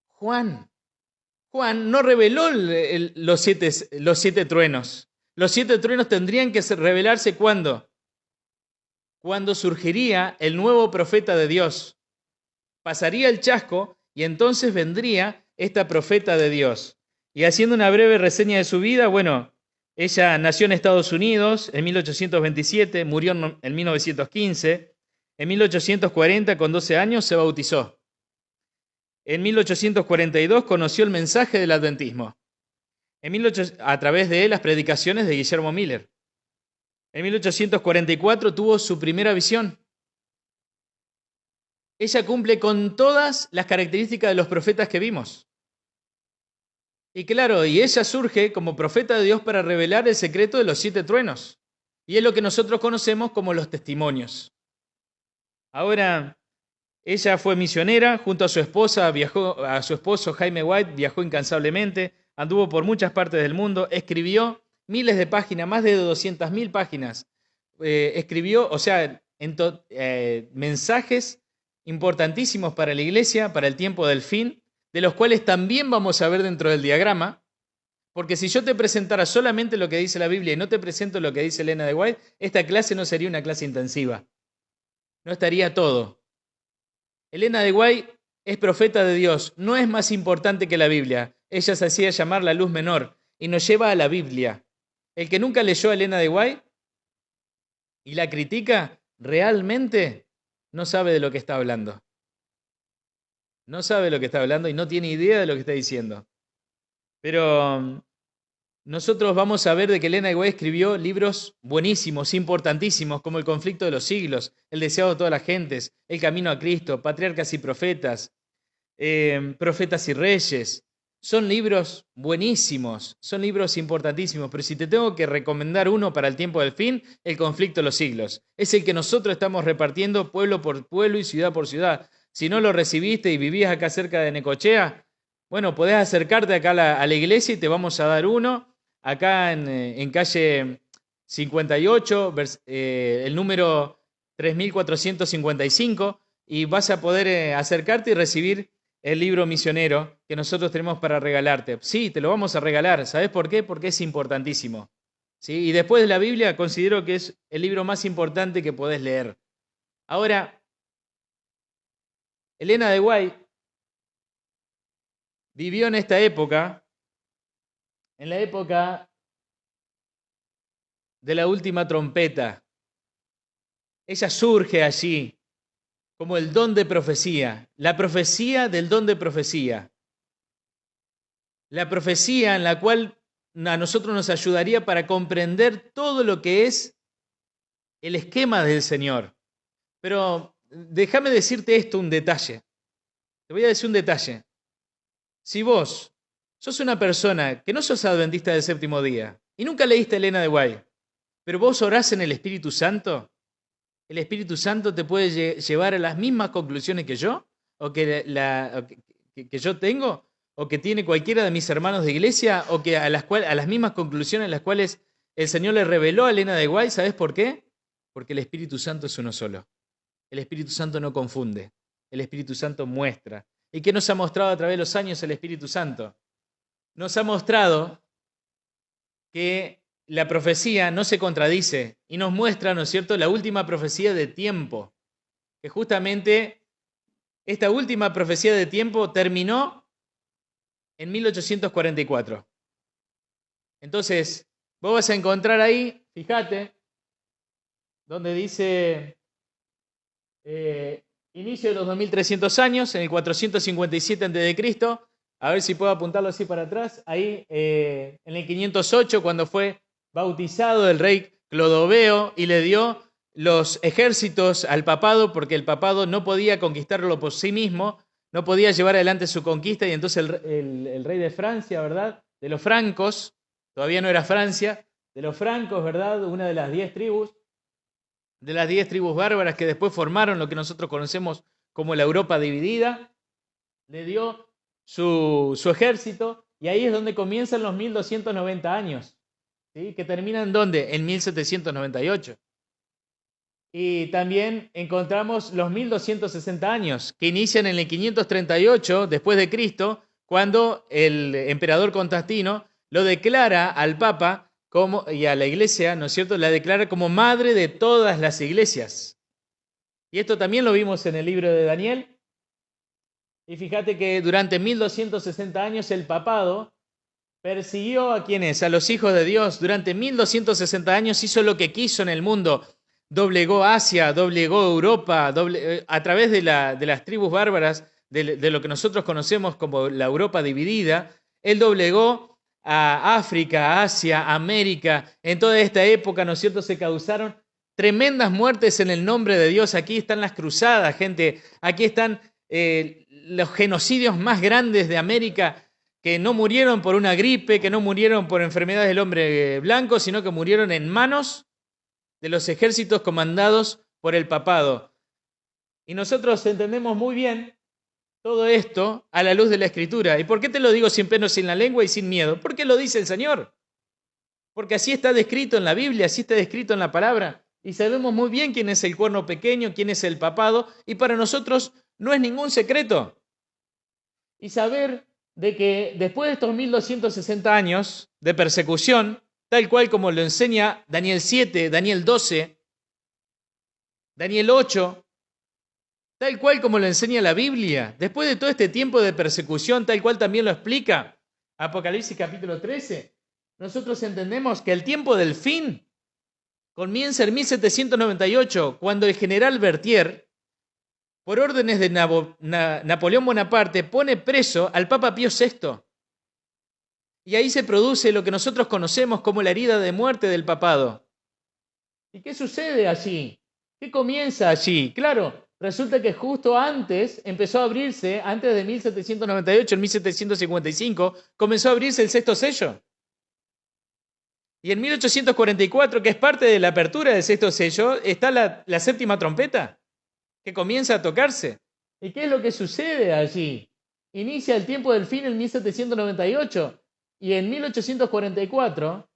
Juan. Juan no reveló los siete truenos. Los 7 truenos tendrían que revelarse ¿cuándo? Cuando surgiría el nuevo profeta de Dios. Pasaría el chasco y entonces vendría esta profeta de Dios. Y haciendo una breve reseña de su vida, bueno, ella nació en Estados Unidos en 1827, murió en 1915. En 1840, con 12 años, se bautizó. En 1842 conoció el mensaje del adventismo, a través de las predicaciones de Guillermo Miller. En 1844 tuvo su primera visión. Ella cumple con todas las características de los profetas que vimos. Y claro, y ella surge como profeta de Dios para revelar el secreto de los 7 truenos. Y es lo que nosotros conocemos como los testimonios. Ahora, ella fue misionera, junto a su esposo Jaime White, viajó incansablemente, anduvo por muchas partes del mundo, escribió miles de páginas, más de 200.000 páginas. Escribió, mensajes importantísimos para la iglesia, para el tiempo del fin, de los cuales también vamos a ver dentro del diagrama, porque si yo te presentara solamente lo que dice la Biblia y no te presento lo que dice Elena de White, esta clase no sería una clase intensiva. No estaría todo. Elena de White es profeta de Dios, no es más importante que la Biblia. Ella se hacía llamar la luz menor y nos lleva a la Biblia. El que nunca leyó a Elena de White y la critica, realmente no sabe de lo que está hablando. No sabe lo que está hablando y no tiene idea de lo que está diciendo. Pero nosotros vamos a ver de que Elena de White escribió libros buenísimos, importantísimos, como El conflicto de los siglos, El deseado de todas las gentes, El camino a Cristo, Patriarcas y profetas, Profetas y reyes. Son libros buenísimos, son libros importantísimos, pero si te tengo que recomendar uno para el tiempo del fin, El conflicto de los siglos. Es el que nosotros estamos repartiendo pueblo por pueblo y ciudad por ciudad. Si no lo recibiste y vivías acá cerca de Necochea, bueno, podés acercarte acá a la iglesia y te vamos a dar uno. Acá en calle 58, el número 3455, y vas a poder acercarte y recibir el libro misionero que nosotros tenemos para regalarte. Sí, te lo vamos a regalar. ¿Sabes por qué? Porque es importantísimo. ¿Sí? Y después de la Biblia, considero que es el libro más importante que podés leer. Ahora, Elena de White vivió en esta época, en la época de la última trompeta. Ella surge allí como el don de profecía, la profecía del don de profecía. La profecía en la cual a nosotros nos ayudaría para comprender todo lo que es el esquema del Señor. Pero déjame decirte esto, un detalle. Te voy a decir un detalle. Si vos sos una persona que no sos adventista del séptimo día y nunca leíste a Elena de White, pero vos orás en el Espíritu Santo, ¿el Espíritu Santo te puede llevar a las mismas conclusiones que yo? ¿O que yo tengo? ¿O que tiene cualquiera de mis hermanos de iglesia? ¿O que a las mismas conclusiones a las cuales el Señor le reveló a Elena de White? ¿Sabes por qué? Porque el Espíritu Santo es uno solo. El Espíritu Santo no confunde. El Espíritu Santo muestra. ¿Y qué nos ha mostrado a través de los años el Espíritu Santo? Nos ha mostrado que la profecía no se contradice y nos muestra, ¿no es cierto?, la última profecía de tiempo, que justamente esta última profecía de tiempo terminó en 1844. Entonces, vos vas a encontrar ahí, fíjate, donde dice inicio de los 2300 años, en el 457 a.C., a ver si puedo apuntarlo así para atrás, ahí en el 508, cuando fue bautizado el rey Clodoveo y le dio los ejércitos al papado, porque el papado no podía conquistarlo por sí mismo, no podía llevar adelante su conquista, y entonces el rey de Francia, ¿verdad?, de los francos, todavía no era Francia, de los francos, ¿verdad?, una de las 10 tribus, de las 10 tribus bárbaras que después formaron lo que nosotros conocemos como la Europa dividida, le dio su ejército, y ahí es donde comienzan los 1290 años, ¿sí?, que terminan ¿dónde? En 1798. Y también encontramos los 1260 años, que inician en el 538 después de Cristo, cuando el emperador Constantino lo declara al Papa y a la iglesia, ¿no es cierto?, la declara como madre de todas las iglesias. Y esto también lo vimos en el libro de Daniel. Y fíjate que durante 1260 años el papado persiguió a quienes, a los hijos de Dios. Durante 1260 años hizo lo que quiso en el mundo. Doblegó Asia, doblegó Europa, a través de las tribus bárbaras, de lo que nosotros conocemos como la Europa dividida. Él doblegó a África, Asia, América. En toda esta época, ¿no es cierto?, se causaron tremendas muertes en el nombre de Dios. Aquí están las cruzadas, gente. Aquí están los genocidios más grandes de América, que no murieron por una gripe, que no murieron por enfermedades del hombre blanco, sino que murieron en manos de los ejércitos comandados por el papado. Y nosotros entendemos muy bien todo esto a la luz de la Escritura. ¿Y por qué te lo digo sin pena, sin la lengua y sin miedo? Porque lo dice el Señor. Porque así está descrito en la Biblia, así está descrito en la palabra. Y sabemos muy bien quién es el cuerno pequeño, quién es el papado, y para nosotros no es ningún secreto. Y saber de que después de estos 1260 años de persecución, tal cual como lo enseña Daniel 7, Daniel 12, Daniel 8, tal cual como lo enseña la Biblia, después de todo este tiempo de persecución, tal cual también lo explica Apocalipsis capítulo 13, nosotros entendemos que el tiempo del fin comienza en 1798, cuando el general Berthier, por órdenes de Napoleón Bonaparte, pone preso al Papa Pío VI. Y ahí se produce lo que nosotros conocemos como la herida de muerte del papado. ¿Y qué sucede allí? ¿Qué comienza allí? Claro, resulta que justo antes empezó a abrirse, antes de 1798, en 1755, comenzó a abrirse el sexto sello. Y en 1844, que es parte de la apertura del sexto sello, está la séptima trompeta, que comienza a tocarse. ¿Y qué es lo que sucede allí? Inicia el tiempo del fin en 1798 y en 1844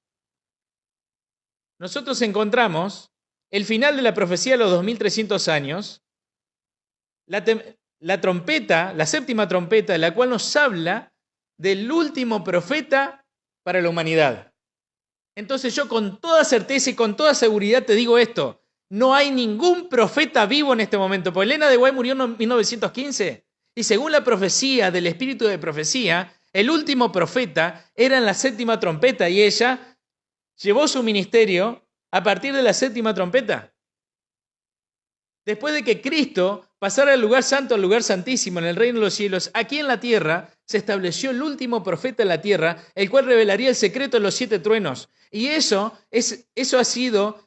nosotros encontramos el final de la profecía de los 2300 años, la trompeta, la séptima trompeta, de la cual nos habla del último profeta para la humanidad. Entonces yo con toda certeza y con toda seguridad te digo esto, no hay ningún profeta vivo en este momento, porque Elena de White murió en 1915 y según la profecía del espíritu de profecía, el último profeta era en la séptima trompeta y ella llevó su ministerio a partir de la séptima trompeta. Después de que Cristo pasara del lugar santo al lugar santísimo en el reino de los cielos, aquí en la tierra se estableció el último profeta en la tierra, el cual revelaría el secreto de los 7 truenos. Y eso ha sido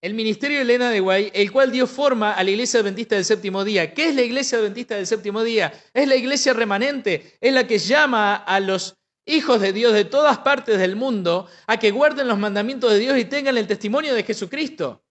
el ministerio de Elena de White, el cual dio forma a la iglesia adventista del séptimo día. ¿Qué es la iglesia adventista del séptimo día? Es la iglesia remanente, es la que llama a los hijos de Dios de todas partes del mundo a que guarden los mandamientos de Dios y tengan el testimonio de Jesucristo.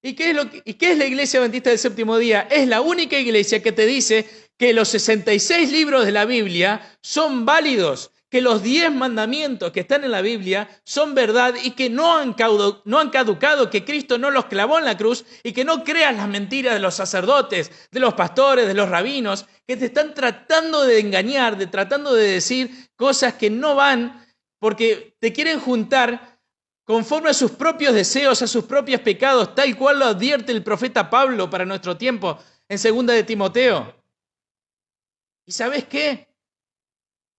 ¿Y qué es la iglesia adventista del séptimo día? Es la única iglesia que te dice que los 66 libros de la Biblia son válidos, que los 10 mandamientos que están en la Biblia son verdad y que no han caducado, que Cristo no los clavó en la cruz y que no creas las mentiras de los sacerdotes, de los pastores, de los rabinos, que te están tratando de engañar, tratando de decir cosas que no van porque te quieren juntar conforme a sus propios deseos, a sus propios pecados, tal cual lo advierte el profeta Pablo para nuestro tiempo en 2 de Timoteo. ¿Y sabes qué?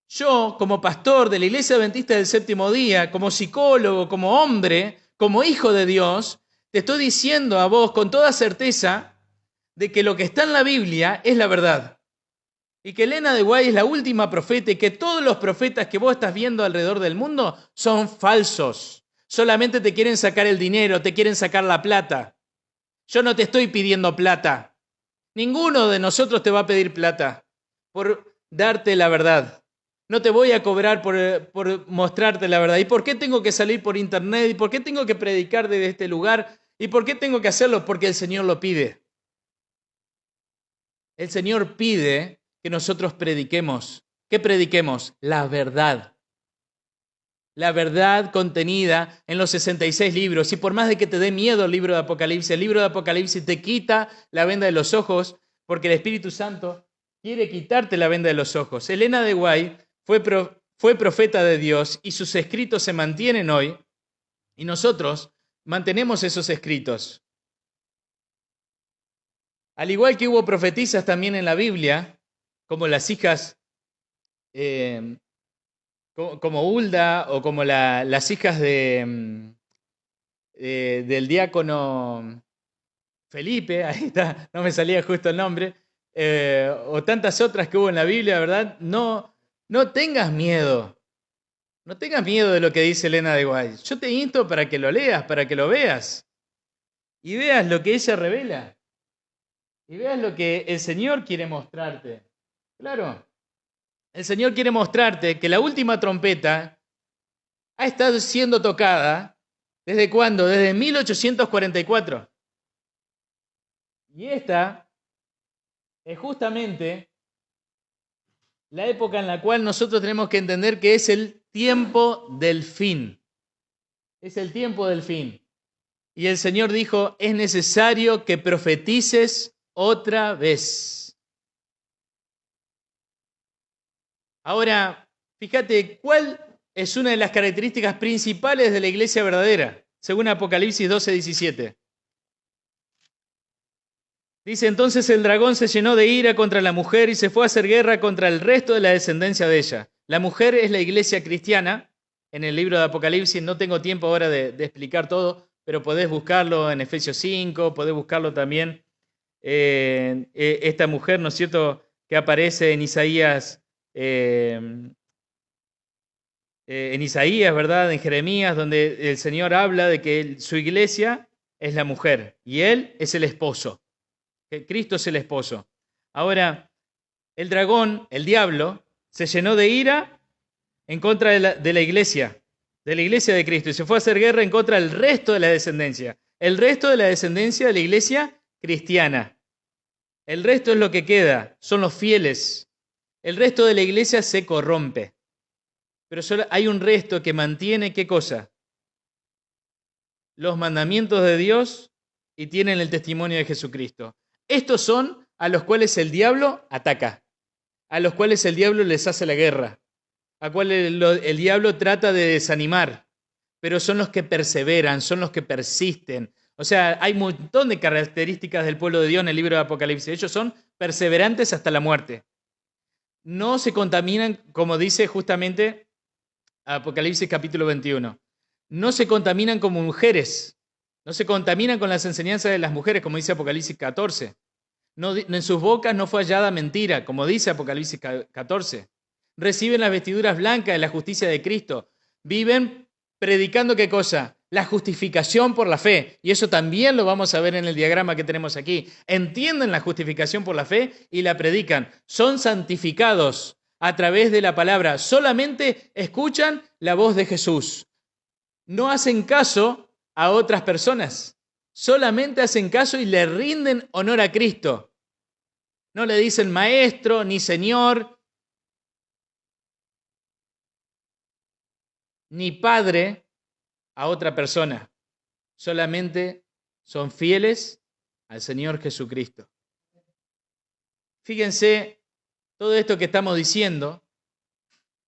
Yo, como pastor de la Iglesia Adventista del Séptimo Día, como psicólogo, como hombre, como hijo de Dios, te estoy diciendo a vos con toda certeza de que lo que está en la Biblia es la verdad. Y que Elena de White es la última profeta y que todos los profetas que vos estás viendo alrededor del mundo son falsos. Solamente te quieren sacar el dinero, te quieren sacar la plata. Yo no te estoy pidiendo plata. Ninguno de nosotros te va a pedir plata por darte la verdad. No te voy a cobrar por mostrarte la verdad. ¿Y por qué tengo que salir por internet? ¿Y por qué tengo que predicar desde este lugar? ¿Y por qué tengo que hacerlo? Porque el Señor lo pide. El Señor pide que nosotros prediquemos. ¿Qué prediquemos? La verdad. La verdad contenida en los 66 libros. Y por más de que te dé miedo el libro de Apocalipsis te quita la venda de los ojos, porque el Espíritu Santo quiere quitarte la venda de los ojos. Elena de White fue profeta de Dios y sus escritos se mantienen hoy, y nosotros mantenemos esos escritos. Al igual que hubo profetisas también en la Biblia, como las hijas como Hulda o como las hijas del diácono Felipe, ahí está, no me salía justo el nombre, o tantas otras que hubo en la Biblia, ¿verdad? No tengas miedo, no tengas miedo de lo que dice Elena de White. Yo te insto para que lo leas, para que lo veas, y veas lo que ella revela, y veas lo que el Señor quiere mostrarte. Claro. El Señor quiere mostrarte que la última trompeta ha estado siendo tocada, ¿desde cuándo? Desde 1844. Y esta es justamente la época en la cual nosotros tenemos que entender que es el tiempo del fin. Es el tiempo del fin. Y el Señor dijo, es necesario que profetices otra vez. Ahora, fíjate, ¿cuál es una de las características principales de la iglesia verdadera? Según Apocalipsis 12:17. Dice, entonces el dragón se llenó de ira contra la mujer y se fue a hacer guerra contra el resto de la descendencia de ella. La mujer es la iglesia cristiana. En el libro de Apocalipsis no tengo tiempo ahora de explicar todo, pero podés buscarlo en Efesios 5, podés buscarlo también. Esta mujer, ¿no es cierto?, que aparece en Isaías en Isaías, ¿verdad? En Jeremías, donde el Señor habla de que su iglesia es la mujer y Él es el esposo, que Cristo es el esposo. Ahora, el dragón, el diablo, se llenó de ira en contra de la iglesia de Cristo, y se fue a hacer guerra en contra del resto de la descendencia, el resto de la descendencia de la iglesia cristiana. El resto es lo que queda, son los fieles. El resto de la iglesia se corrompe. Pero solo hay un resto que mantiene, ¿qué cosa? Los mandamientos de Dios y tienen el testimonio de Jesucristo. Estos son a los cuales el diablo ataca, a los cuales el diablo les hace la guerra, a cuales el diablo trata de desanimar, pero son los que perseveran, son los que persisten. O sea, hay un montón de características del pueblo de Dios en el libro de Apocalipsis. Ellos son perseverantes hasta la muerte. No se contaminan, como dice justamente Apocalipsis capítulo 21. No se contaminan como mujeres, no se contaminan con las enseñanzas de las mujeres, como dice Apocalipsis 14. No, en sus bocas no fue hallada mentira, como dice Apocalipsis 14. Reciben las vestiduras blancas de la justicia de Cristo. Viven predicando ¿qué cosa? La justificación por la fe. Y eso también lo vamos a ver en el diagrama que tenemos aquí. Entienden la justificación por la fe y la predican. Son santificados a través de la palabra. Solamente escuchan la voz de Jesús. No hacen caso a otras personas. Solamente hacen caso y le rinden honor a Cristo. No le dicen maestro ni señor ni padre a otra persona. Solamente son fieles al Señor Jesucristo. Fíjense todo esto que estamos diciendo,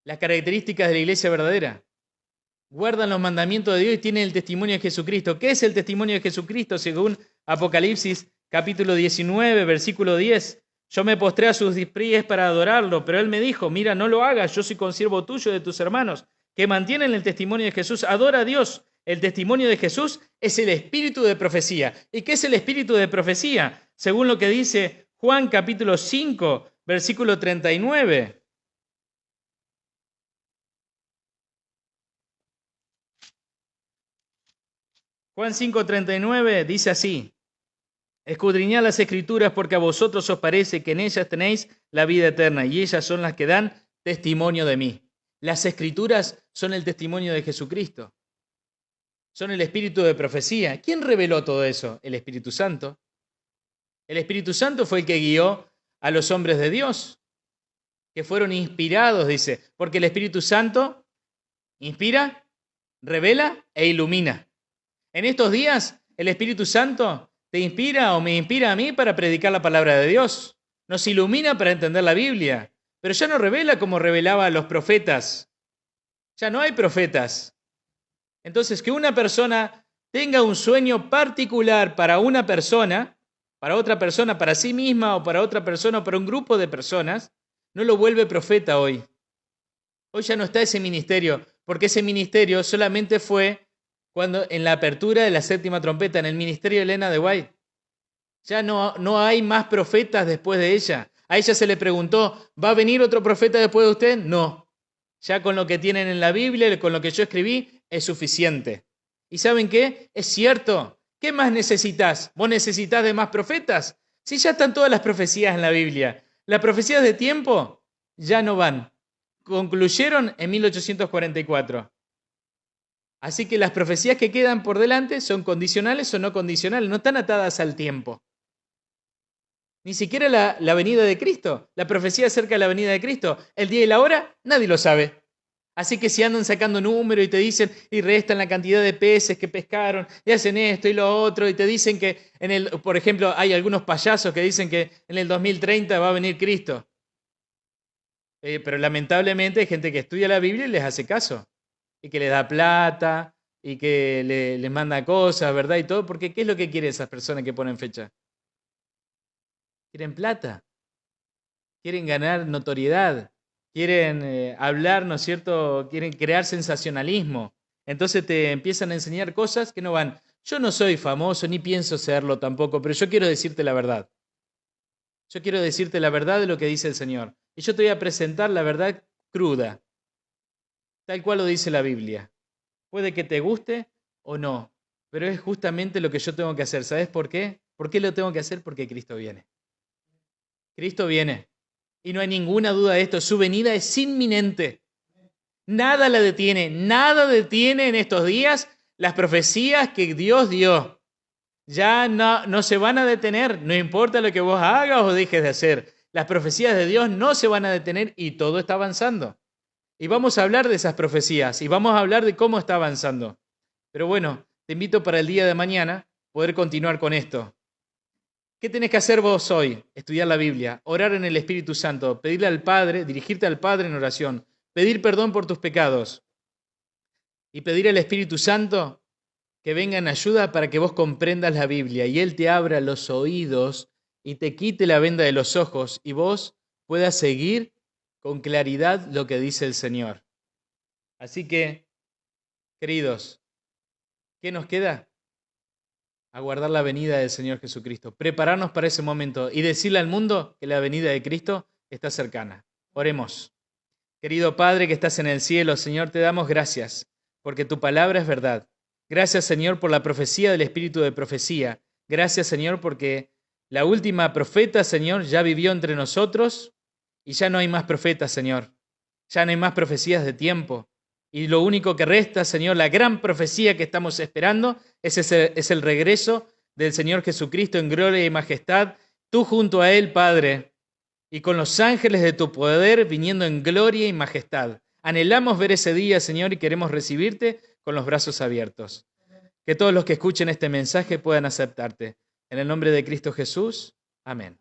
las características de la iglesia verdadera. Guardan los mandamientos de Dios y tienen el testimonio de Jesucristo. ¿Qué es el testimonio de Jesucristo según Apocalipsis capítulo 19, versículo 10? Yo me postré a sus pies para adorarlo, pero él me dijo, mira, no lo hagas, yo soy consiervo tuyo de tus hermanos, que mantienen el testimonio de Jesús. Adora a Dios. El testimonio de Jesús es el espíritu de profecía. ¿Y qué es el espíritu de profecía? Según lo que dice Juan capítulo 5, versículo 39. Juan 5:39 dice así: escudriñad las escrituras porque a vosotros os parece que en ellas tenéis la vida eterna y ellas son las que dan testimonio de mí. Las escrituras son el testimonio de Jesucristo. Son el espíritu de profecía. ¿Quién reveló todo eso? El Espíritu Santo. El Espíritu Santo fue el que guió a los hombres de Dios, que fueron inspirados, dice, porque el Espíritu Santo inspira, revela e ilumina. En estos días, el Espíritu Santo te inspira o me inspira a mí para predicar la palabra de Dios. Nos ilumina para entender la Biblia, pero ya no revela como revelaba a los profetas. Ya no hay profetas. Entonces, que una persona tenga un sueño particular para una persona, para otra persona, para sí misma o para otra persona o para un grupo de personas, no lo vuelve profeta hoy. Hoy ya no está ese ministerio, porque ese ministerio solamente fue cuando en la apertura de la séptima trompeta, en el ministerio de Elena de White. Ya no hay más profetas después de ella. A ella se le preguntó, ¿va a venir otro profeta después de usted? No. Ya con lo que tienen en la Biblia, con lo que yo escribí, es suficiente. ¿Y saben qué? Es cierto. ¿Qué más necesitas? ¿Vos necesitas de más profetas? Si ya están todas las profecías en la Biblia. Las profecías de tiempo ya no van. Concluyeron en 1844. Así que las profecías que quedan por delante son condicionales o no condicionales, no están atadas al tiempo. Ni siquiera la venida de Cristo, la profecía acerca de la venida de Cristo, el día y la hora, nadie lo sabe. Así que si andan sacando números y te dicen y restan la cantidad de peces que pescaron y hacen esto y lo otro y te dicen que, por ejemplo, hay algunos payasos que dicen que en el 2030 va a venir Cristo. Pero lamentablemente hay gente que estudia la Biblia y les hace caso. Y que les da plata y que les manda cosas, ¿verdad? Y todo, porque ¿qué es lo que quieren esas personas que ponen fecha? Quieren plata, quieren ganar notoriedad, quieren hablar, ¿no es cierto? Quieren crear sensacionalismo. Entonces te empiezan a enseñar cosas que no van. Yo no soy famoso ni pienso serlo tampoco, pero yo quiero decirte la verdad. Yo quiero decirte la verdad de lo que dice el Señor. Y yo te voy a presentar la verdad cruda. tal cual lo dice la Biblia. Puede que te guste o no, pero es justamente lo que yo tengo que hacer. ¿Sabes por qué? ¿Por qué lo tengo que hacer? Porque Cristo viene. Cristo viene. Y no hay ninguna duda de esto. Su venida es inminente. Nada la detiene. Nada detiene en estos días las profecías que Dios dio. Ya no se van a detener. No importa lo que vos hagas o dejes de hacer. Las profecías de Dios no se van a detener y todo está avanzando. Y vamos a hablar de esas profecías y vamos a hablar de cómo está avanzando. Pero bueno, te invito para el día de mañana poder continuar con esto. ¿Qué tenés que hacer vos hoy? Estudiar la Biblia, orar en el Espíritu Santo, pedirle al Padre, dirigirte al Padre en oración, pedir perdón por tus pecados y pedir al Espíritu Santo que venga en ayuda para que vos comprendas la Biblia y Él te abra los oídos y te quite la venda de los ojos y vos puedas seguir con claridad lo que dice el Señor. Así que, queridos, ¿qué nos queda? Aguardar la venida del Señor Jesucristo, prepararnos para ese momento y decirle al mundo que la venida de Cristo está cercana. Oremos. Querido Padre que estás en el cielo, Señor, te damos gracias porque tu palabra es verdad. Gracias, Señor, por la profecía del Espíritu de profecía. Gracias, Señor, porque la última profeta, Señor, ya vivió entre nosotros y ya no hay más profetas, Señor. Ya no hay más profecías de tiempo. Y lo único que resta, Señor, la gran profecía que estamos esperando es el regreso del Señor Jesucristo en gloria y majestad, tú junto a Él, Padre, y con los ángeles de tu poder viniendo en gloria y majestad. Anhelamos ver ese día, Señor, y queremos recibirte con los brazos abiertos. Que todos los que escuchen este mensaje puedan aceptarte. En el nombre de Cristo Jesús, amén.